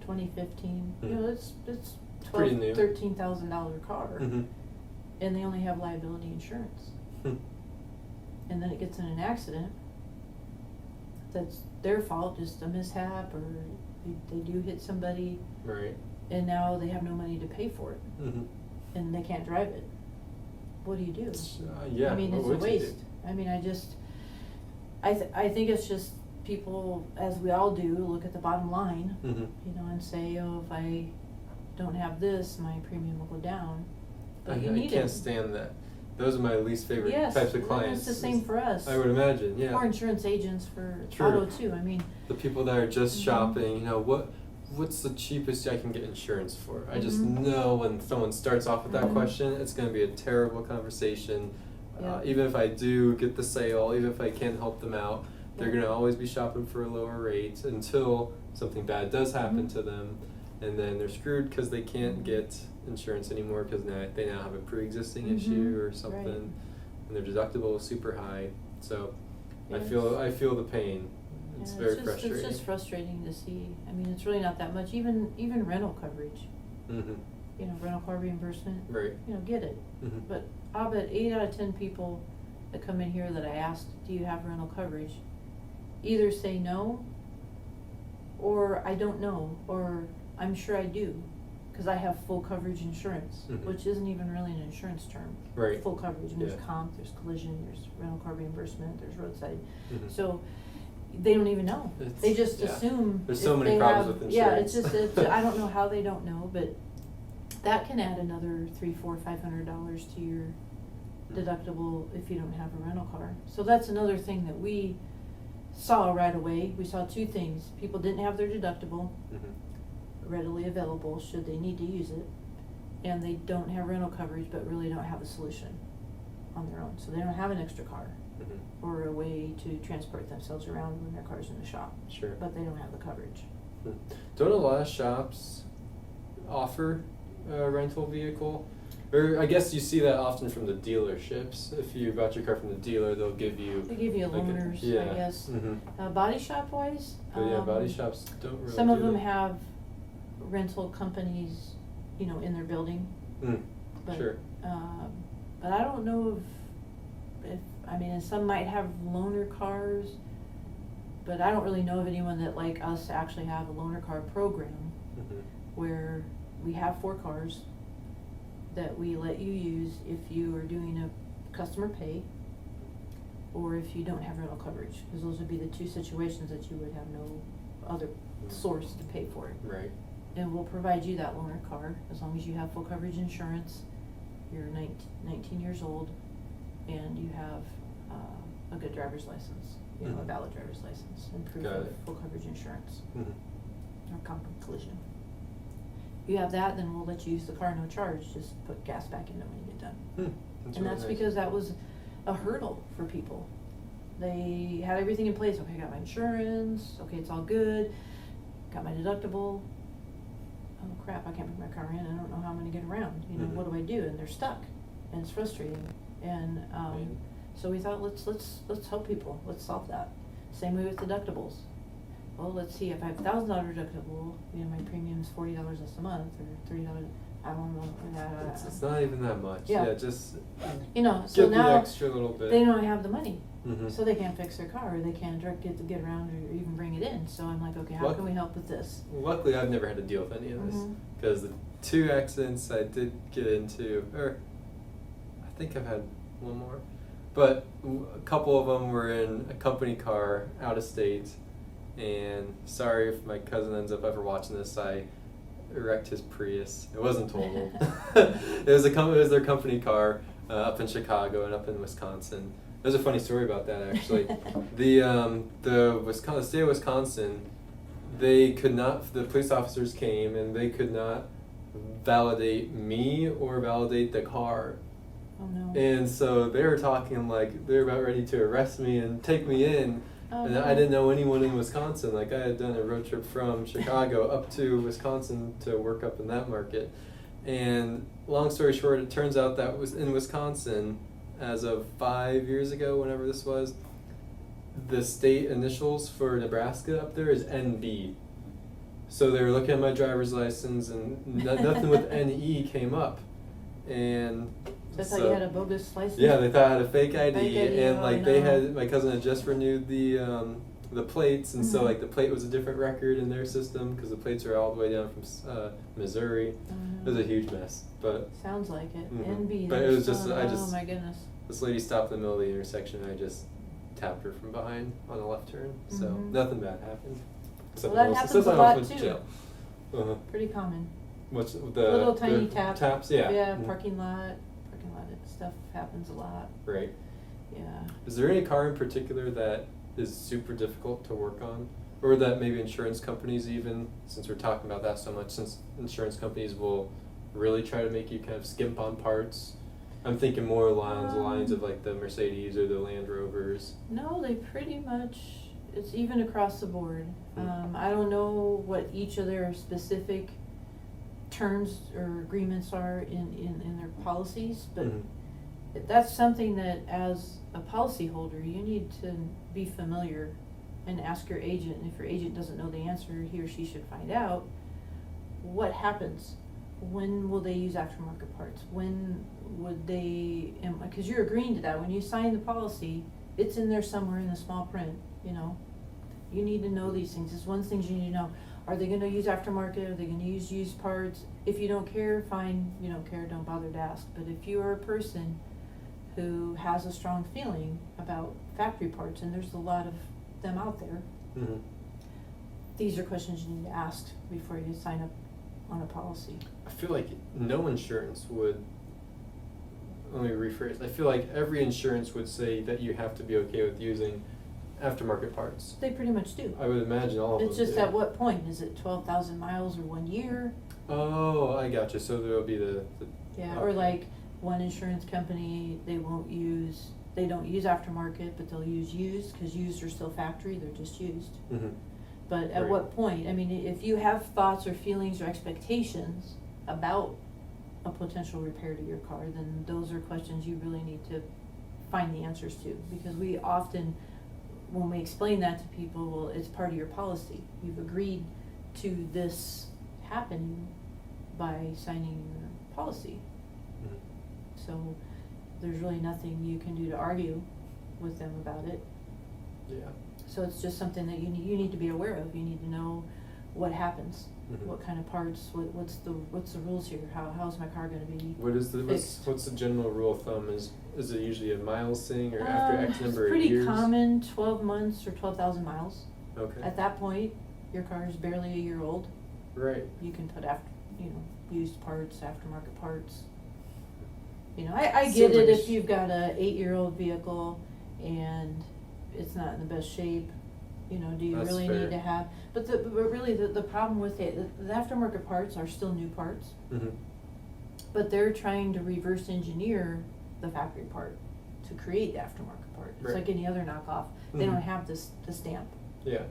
2015. You know, it's Pretty new. $13,000 car, Mm-hmm. and they only have liability insurance. And then it gets in an accident. That's their fault, just a mishap, or they do hit somebody, Right. and now they have no money to pay for it, Mm-hmm. and they can't drive it. What do you do? Yeah. I mean, what it's a would you do? waste. I mean, I think it's just people, as we all do, look at the bottom line, Mm-hmm. you know, and say, oh, if I don't have this, my premium will go down. But you I need can't it. stand that. Those are my least favorite Yes, types of and clients. it's the same for us. I would imagine, yeah. Or insurance agents for True. auto too. I mean, The people that are just Mhm. shopping, you know, what's the cheapest I can get insurance for? I just Mhm. know when someone starts off with that Mhm. question, it's going to be a terrible conversation. Yeah. Even if I do get the sale, even if I can help them out, they're Yeah. going to always be shopping for a lower rate until something bad does happen Mhm. to them, and then they're screwed because they can't get insurance anymore because they now have a pre-existing Mhm. issue or something, Right. and their deductible is super high. So I Yes. feel the pain. It's yeah, very just, frustrating. It's just frustrating to see. I mean, it's really not that much. Even rental coverage. Mm-hmm. You know, rental car reimbursement. Right. You know, get it. Mm-hmm. But I'll bet 8 out of 10 people that come in here that I asked, do you have rental coverage, either say no, or I don't know, or I'm sure I do, because I have full coverage insurance, Mhm. which isn't even really an insurance term. Right. Full coverage, and there's Yeah. comp, there's collision, there's rental car reimbursement, there's roadside. Mhm. So they don't even know. It's- They just yeah. assume. There's if so many they problems have- with Yeah, it's insurance. just, I don't know how they don't know, but that can add another $300, $400, $500 to your deductible if you don't have a rental car. So that's another thing that we saw right away. We saw two things. People didn't have their deductible Mhm. readily available should they need to use it, and they don't have rental coverage but really don't have a solution on their own. So they don't have an extra car Mhm. or a way to transport themselves around when their car's in the shop, Sure. but they don't have the coverage. Hmm. Don't a lot of shops offer a rental vehicle? Or I guess you see that often from the dealerships. If you bought your car from the dealer, they'll give you They give you like loaners, yeah. I guess. Mm-hmm. Body shop wise, But yeah, body shops don't really. some of do them that. have rental companies, you know, in their building. Mm. But, Sure. But I don't know if I mean, and some might have loaner cars, but I don't really know of anyone that like us actually have a loaner car program Mm-hmm. where we have 4 cars that we let you use if you are doing a customer pay or if you don't have rental coverage, because those would be the 2 situations that you would have no other source to pay for it. Right. And we'll provide you that loaner car as long as you have full coverage insurance, you're 19 years old, and you have a good driver's license, you know, a Mhm. valid driver's license, and proof Got of it. full coverage insurance Mm-hmm. or comp and collision. If you have that, then we'll let you use the car no charge, just put gas back in it when you get done. Hmm. And really that's nice. because that was a hurdle for people. They had everything in place. Okay, I got my insurance. Okay, it's all good. Got my deductible. Oh crap, I can't bring my car in. I don't know how I'm gonna get around. You know, Mhm. what do I do? And they're stuck, and it's frustrating. And Right. so we thought, let's help people. Let's solve that. Same way with deductibles. Well, let's see, if I have $1,000 deductible, you know, my premium is $40 less a month, or $30. I don't know. It's not even that much. Yeah. Yeah, just You know, so give the now extra little bit. they don't have the money, Mhm. so they can't fix their car, or they can't get around, or even bring it in. So I'm like, okay, how can we help with this? Luckily, I've never had to deal with any of this Mhm. because the 2 accidents I did get into, or I think I've had one more, but a couple of them were in a company car out of state. And sorry if my cousin ends up ever watching this, I wrecked his Prius. It wasn't totaled. It was their company car up in Chicago and up in Wisconsin. There's a funny story about that actually. The state of Wisconsin, they could not. The police officers came and they could not validate me or validate the car. Oh no. And so they were talking like they were about ready to arrest me and take me in. Oh, And no. I didn't know anyone in Wisconsin. Like I had done a road trip from Chicago up to Wisconsin to work up in that market. And long story short, it turns out that was in Wisconsin as of 5 years ago, whenever this was, the state initials for Nebraska up there is NB. So they were looking at my driver's license and nothing with NE came up. And So I thought you had a bogus license? yeah, they thought I had a fake ID, Fake ID, and oh, like they no. had, my cousin had just renewed the plates, and so Mhm. like the plate was a different record in their system because the plates are all the way down from Missouri. Oh, It was a huge mess, but sounds like it. Mhm. NB. But it was just- oh, I just- oh my goodness. this lady stopped in the middle of the intersection, and I just tapped her from behind on a left turn, so Mhm. nothing bad happened. Well, that I happens except a I lot, went to too. jail. Uh-huh. Pretty common. What's the Little tiny the tap. taps? Yeah. Yeah, Mhm. parking lot stuff happens a lot. Right. Yeah. Is there any car in particular that is super difficult to work on? Or that maybe insurance companies even, since we're talking about that so much, since insurance companies will really try to make you kind of skimp on parts? I'm thinking more along the lines of like the Mercedes or the Land Rovers. No, they pretty much, it's even across the board. Hmm. I don't know what each of their specific terms or agreements are in their policies, but Mhm. that's something that as a policyholder, you need to be familiar and ask your agent. And if your agent doesn't know the answer, he or she should find out what happens. When will they use aftermarket parts? When would they, because you're agreeing to that. When you sign the policy, it's in there somewhere in the small print, you know. You need to know these things. It's one of the things you need to know. Are they gonna use aftermarket? Are they gonna use used parts? If you don't care, fine, you don't care, don't bother to ask. But if you are a person who has a strong feeling about factory parts, and there's a lot of them out there, Mhm. these are questions you need to ask before you sign up on a policy. I feel like no insurance would, let me rephrase, I feel like every insurance would say that you have to be okay with using aftermarket parts. They pretty much do. I would imagine all of them It's just do. at what point? Is it 12,000 miles or 1 year? Oh, I gotcha. So there will be the Yeah, or like one insurance company, they don't use aftermarket, but they'll use used, because used are still factory, they're just used. Mhm. But at Right. what point? I mean, if you have thoughts or feelings or expectations about a potential repair to your car, then those are questions you really need to find the answers to. Because we often, when we explain that to people, well, it's part of your policy. You've agreed to this happening by signing your policy. Mhm. So there's really nothing you can do to argue with them about it. Yeah. So it's just something that you need to be aware of. You need to know what happens, Mhm. what kind of parts, what's the rules here? How's my car going to be? What is the fixed? what's the general rule of thumb? Is it usually a miles thing or after X number It's of years? pretty common, 12 months or 12,000 miles. Okay. At that point, your car is barely a year old. Right. You can put used parts, aftermarket parts. You know, I Seems get it like a if you've got a 8-year-old vehicle and it's not in the best shape. You know, do you That's really fair. need to have? But really the problem with it, the aftermarket parts are still new parts, Mhm. but they're trying to reverse engineer the factory part to create the aftermarket part. It's Right. like any other knockoff. They don't have the stamp. Yeah.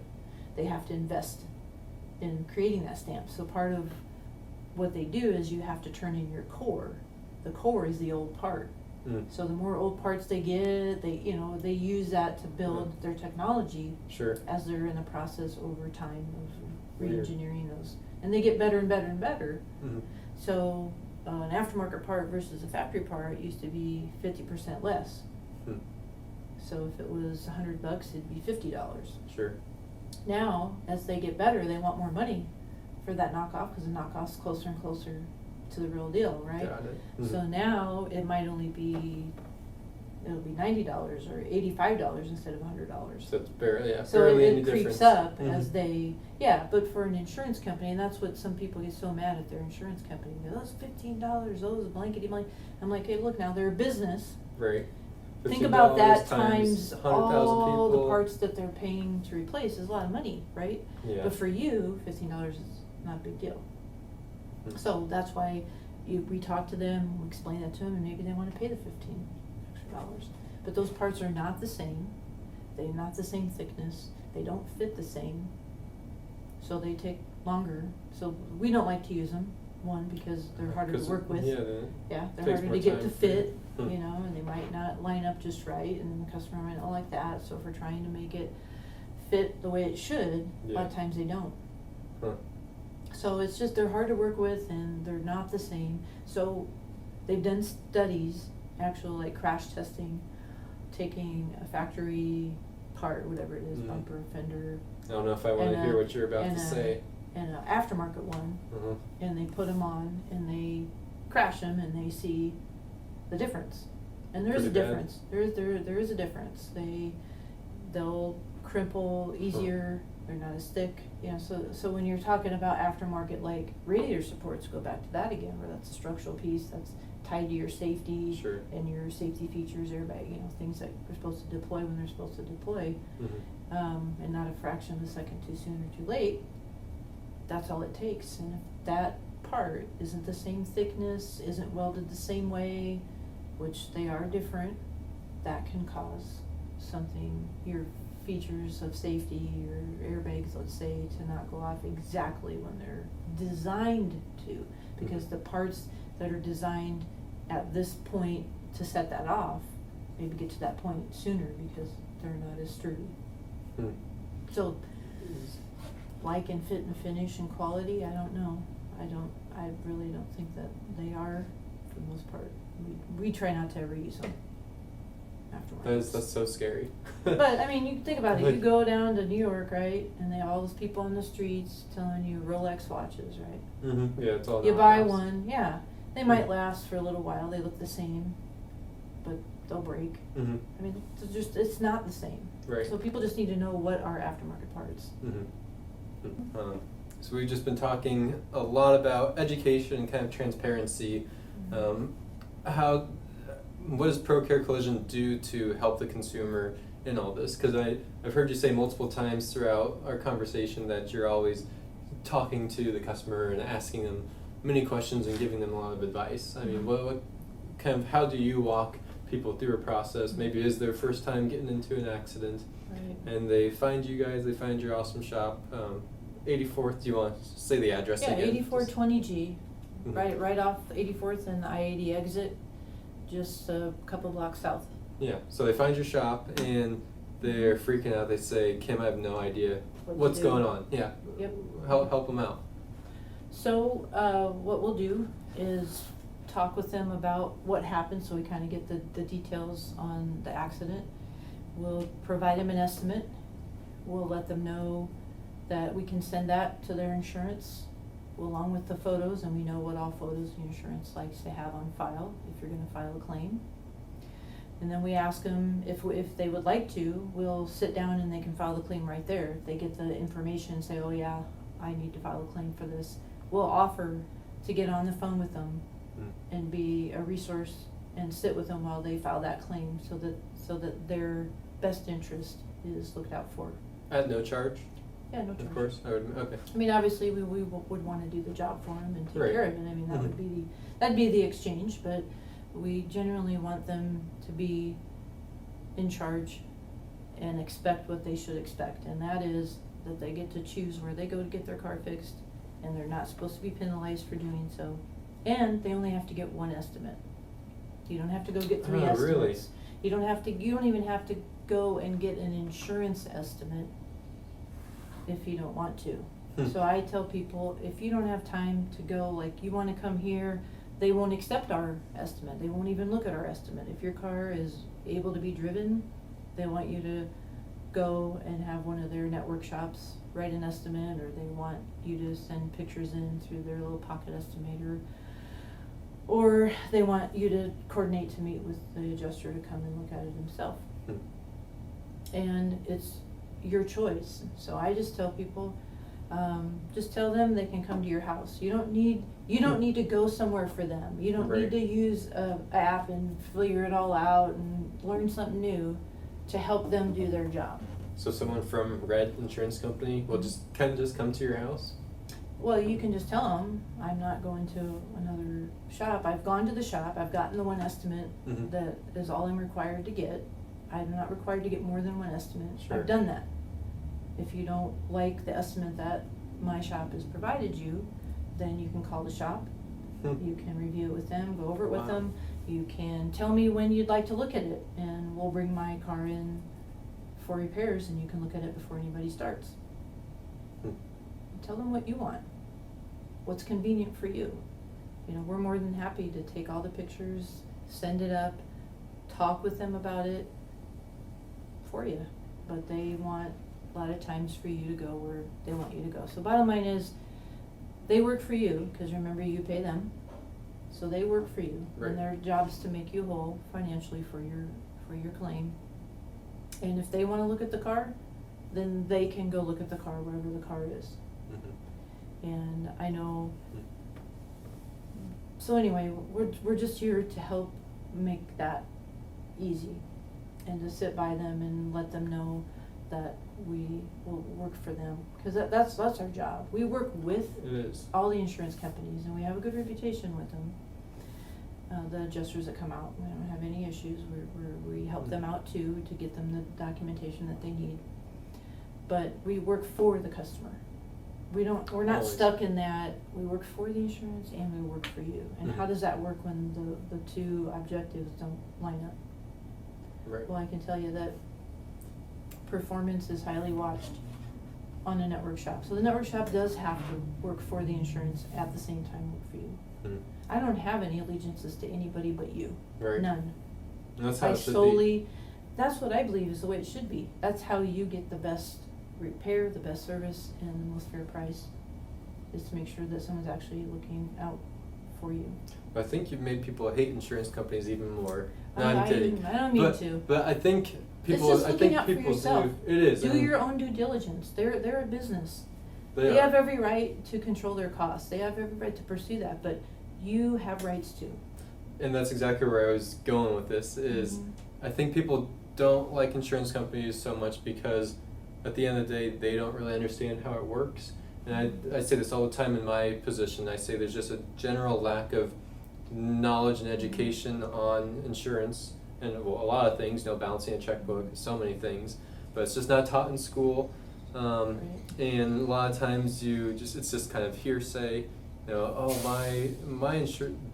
They have to invest in creating that stamp. So part of what they do is you have to turn in your core. The core is the old part. So the more old parts they get, they use that to build their technology. Sure. As they're in the process over time of Weird. re-engineering those, and they get better and better and better. Mm-hmm. So an aftermarket part versus a factory part used to be 50% less. So if it was $100, it'd be $50. Sure. Now, as they get better, they want more money for that knockoff because the knockoff's closer and closer to the real deal, right? Got it. Mm-hmm. So now it might only be, it'll be $90 or $85 instead of $100. So it's barely, So barely it any creeps difference. up Mm-hmm. as they, but for an insurance company, and that's what some people get so mad at their insurance company. Those $15, those blankety blank. I'm like, hey, look now, they're a business. Right. Think about that times 100,000 all people. the parts that they're paying to replace is a lot of money, right? Yeah. But for you, $15 is not a big deal. Mm-hmm. So that's why we talk to them, we explain that to them, and maybe they want to pay the $15 extra. But those parts are not the same. They're not the same thickness. They don't fit the same. So they take longer. So we don't like to use them. One, because they're harder to work with. Yeah, They're takes harder more to get time to for you. fit, and they might not line up just right, and the customer might not like that. So if we're trying to make it fit the way it should, a lot of times they don't. Huh. So it's just, they're hard to work with, and they're not the same. So they've done studies, actual like crash testing, taking a factory part, whatever it is, bumper, fender. I don't know if I want to hear what you're about to and say. And an aftermarket one, and they put them on, and they crash them, and they see the difference. And there is a Pretty bad. difference. There is a difference. They'll crimple easier. They're not as thick. So when you're talking about aftermarket, like radiator supports, go back to that again, where that's a structural piece that's tied to your safety. Sure. And your safety features, airbag, things that are supposed to deploy when they're supposed to deploy, and not a fraction of a second too soon or too late. That's all it takes. And if that part isn't the same thickness, isn't welded the same way, which they are different, that can cause something, your features of safety, your airbags, let's say, to not go off exactly when they're designed to, because the parts that are designed at this point to set that off maybe get to that point sooner because they're not as sturdy. So like and fit and finish and quality, I don't know. I really don't think that they are, for the most part. We try not to ever use them afterwards. That's so scary. But I mean, you think about it. You go down to New York, right, and they all those people on the streets telling you Rolex watches, right? Yeah, it's all. You buy one, they might last for a little while. They look the same, but they'll break. I mean, it's not the same. Right. So people just need to know what are aftermarket parts. So we've just been talking a lot about education and kind of transparency. What does ProCare Collision do to help the consumer in all this? Because I've heard you say multiple times throughout our conversation that you're always talking to the customer and asking them many questions and giving them a lot of advice. I mean, what kind of, how do you walk people through a process? Maybe it is their first time getting into an accident, and they find you guys, they find your awesome shop. 84th, do you want to say the address again? 8420G, right off 84th and the I-80 exit, just a couple blocks south. Yeah, so they find your shop and they're freaking out. They say, Kim, I have no idea what's going on. Yeah. Yep. Help them out. So what we'll do is talk with them about what happened, so we kind of get the details on the accident. We'll provide them an estimate. We'll let them know that we can send that to their insurance along with the photos, and we know what all photos the insurance likes to have on file if you're going to file a claim. And then we ask them if they would like to, we'll sit down and they can file the claim right there. If they get the information and say, oh yeah, I need to file a claim for this, we'll offer to get on the phone with them and be a resource and sit with them while they file that claim, so that their best interest is looked out for. At no charge? Yeah, no charge. Of course, I would. Okay. I mean, obviously, we would want to do the job for them and take Right. care of it. I mean, that'd be the exchange. But we generally want them to be in charge and expect what they should expect, and that is that they get to choose where they go to get their car fixed, and they're not supposed to be penalized for doing so, and they only have to get one estimate. You don't have to go get three estimates. Really? You don't even have to go and get an insurance estimate if you don't want to. So I tell people, if you don't have time to go, like you want to come here, they won't accept our estimate. They won't even look at our estimate. If your car is able to be driven, they want you to go and have one of their network shops write an estimate, or they want you to send pictures in through their little pocket estimator, or they want you to coordinate to meet with the adjuster to come and look at it himself. And it's your choice. So I just tell people, just tell them they can come to your house. You don't need to go somewhere for them. You don't need to use an app and figure it all out and learn something new to help them do their job. So someone from Red Insurance Company will just come to your house? Well, you can just tell them, I'm not going to another shop. I've gone to the shop. I've gotten the one estimate that is all I'm required to get. I'm not required to get more than one estimate. Sure. I've done that. If you don't like the estimate that my shop has provided you, then you can call the shop. You can review it with them, go over it with them. You can tell me when you'd like to look at it, and we'll bring my car in for repairs, and you can look at it before anybody starts. Tell them what you want, what's convenient for you. You know, we're more than happy to take all the pictures, send it up, talk with them about it for you. But they want a lot of times for you to go where they want you to go. So bottom line is, they work for you, because remember, you pay them. So they work for you, and their job is to make you whole financially for your claim. And if they want to look at the car, then they can go look at the car wherever the car is. And I know. So anyway, we're just here to help make that easy, and to sit by them and let them know that we will work for them, because that's our job. We work with all the insurance companies, and we have a good reputation with them. The adjusters that come out, we don't have any issues. We help them out too, to get them the documentation that they need. But we work for the customer. We're not stuck in that. We work for the insurance and we work for you. And how does that work when the two objectives don't line up? Right. Well, I can tell you that performance is highly watched on a network shop. So the network shop does have to work for the insurance at the same time work for you. I don't have any allegiances to anybody but you. Right. None. And that's how it should be. That's what I believe is the way it should be. That's how you get the best repair, the best service, and the most fair price, is to make sure that someone's actually looking out for you. I think you've made people hate insurance companies even more. No, I'm I'm kidding. I don't mean to. But I think people. It's just looking I out think for people yourself. do. It is. Do your own due diligence. They're a business. They are. have every right to control their costs. They have every right to pursue that, but you have rights too. And that's exactly where I was going with this. Is I think people don't like insurance companies so much because at the end of the day, they don't really understand how it works. And I say this all the time in my position. I say there's just a general lack of knowledge and education on insurance and a lot of things, balancing a checkbook, so many things, but it's just not taught in school. And a lot of times it's just kind of hearsay.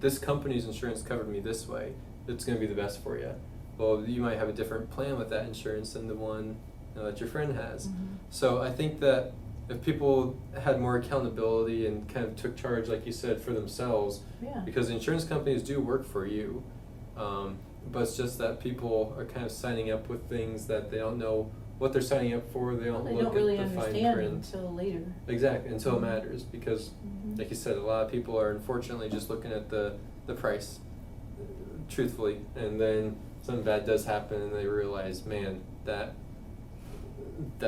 This company's insurance covered me this way. It's going to be the best for you. Well, you might have a different plan with that insurance than the one that your friend has. So I think that if people had more accountability and kind of took charge, like you said, for themselves, because the insurance companies do work for you, but it's just that people are kind of signing up with things that they don't know what they're signing up for. They don't look really at the fine understand print until later. Exactly, until it matters, because like you said, a lot of people are unfortunately just looking at the price, truthfully, and then something bad does happen and they realize, man, that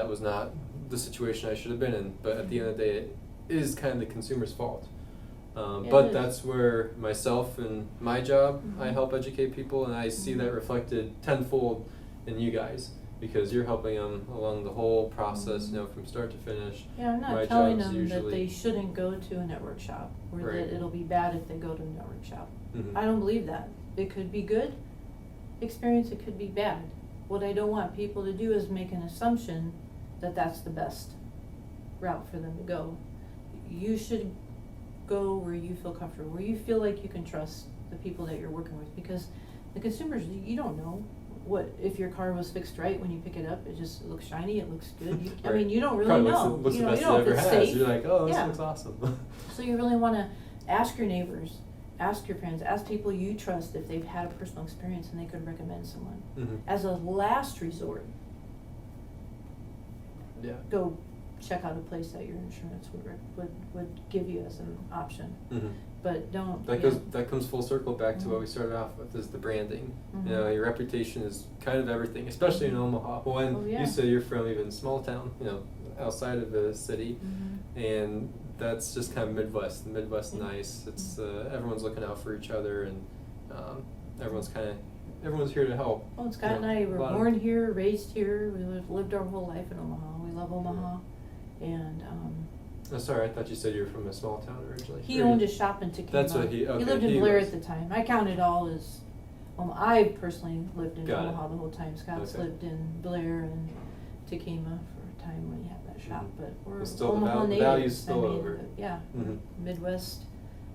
was not the situation I should have been in. But at the end of the day, it is kind of the consumer's fault. But that's where myself and my job, I help educate people, and I see that reflected tenfold in you guys, because you're helping them along the whole process, from start to finish. Yeah, I'm not telling them that they shouldn't go to a network shop, or that it'll be bad if they go to a network shop. I don't believe that. It could be good experience, it could be bad. what I don't want people to do is make an assumption that that's the best route for them to go. You should go where you feel comfortable, where you feel like you can trust the people that you're working with, because the consumers, you don't know what if your car was fixed right when you pick it up. It just looks shiny, it looks good. You, Right. I mean, you don't really Probably know. What's you the know, best you don't it know ever if it's has? safe. You're like, oh, this Yeah. looks awesome. So you really want to ask your neighbors, ask your friends, ask people you trust if they've had a personal experience and they could recommend someone. Mm-hmm. As a last resort, Yeah. go check out a place that your insurance would give you as an option. Mm-hmm. But don't. That comes full circle back to what we started off with, is the branding. Mhm. You know, your reputation is kind of everything, especially in Omaha. When Oh, yeah. you say you're from even small town, outside of the city, Mhm. and that's just kind of Midwest. The Midwest Yeah. nice. It's everyone's looking out for each other, and everyone's here to help. Well, Scott and I were born here, raised here. We lived our whole life in Omaha. We love Omaha, and Oh, sorry, I thought you said you were from a small town originally. he owned a shop in Tacoma. That's what he. Okay, He lived in he Blair was. at the time. I counted all as. I personally lived in Got it. Omaha the whole time. Scott's Okay. lived in Blair and Tacoma for a time when he had that shop. Mhm. But we're But still, the Omaha natives. value's still over. Yeah, Mhm. Midwest,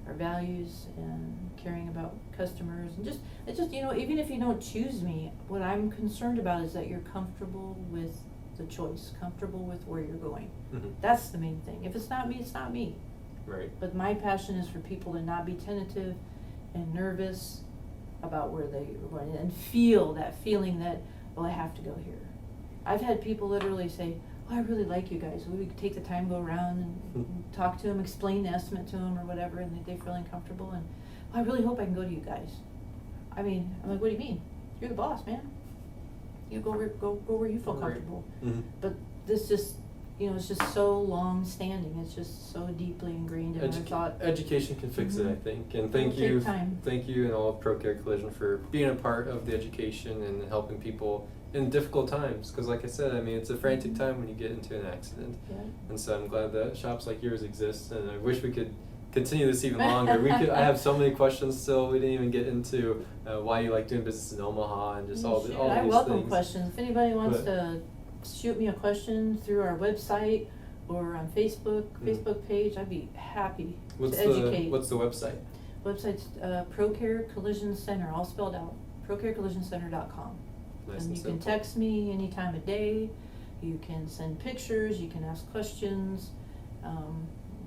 our values and caring about customers, and it's just even if you don't choose me, what I'm concerned about is that you're comfortable with the choice, comfortable with where you're going. Mhm. That's the main thing. If it's not me, it's not me. Right. But my passion is for people to not be tentative and nervous about where they are going, and feel that feeling that, well, I have to go here. I've had people literally say, oh, I really like you guys. We could take the time, go around and talk to them, explain the estimate to them or whatever, and they feel uncomfortable. And I really hope I can go to you guys. I mean, I'm like, what do you mean? You're the boss, man. You go where you feel Right. comfortable. Mhm. But this just, it's just so long standing. It's just so deeply ingrained in our thought. Education can fix it, Mhm. I think. And It'll thank you, take time. thank you, and all of ProCare Collision for being a part of the education and helping people in difficult times. Because, like I said, I mean, it's a frantic Mhm. time when you get into an accident. Yeah. And so I'm glad that shops like yours exist, and I wish we could continue this even longer. I have so many questions still. We didn't even get into why you like doing business in Omaha and just all Shoot, all I these welcome things. questions. If anybody wants But- to shoot me a question through our website or on Facebook page, I'd be happy to educate. What's the website? Website's ProCare Collision Center, all spelled out, ProCareCollisionCenter.com. Nice And and you can simple. text me any time of day. You can send pictures. You can ask questions.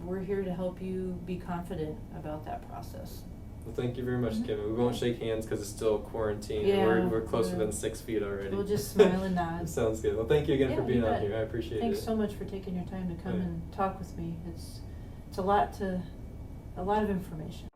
We're here to help you be confident about that process. Well, thank you very much, Mhm. Kim. We won't shake hands because it's still quarantine. Yeah, We're closer yeah. than 6 feet already. We'll just smile and nod. Sounds good. Well, thank you again for Yeah, being you on bet. here. I appreciate Thanks it. so much for taking your time to come Yeah. and talk with me. It's a lot of information.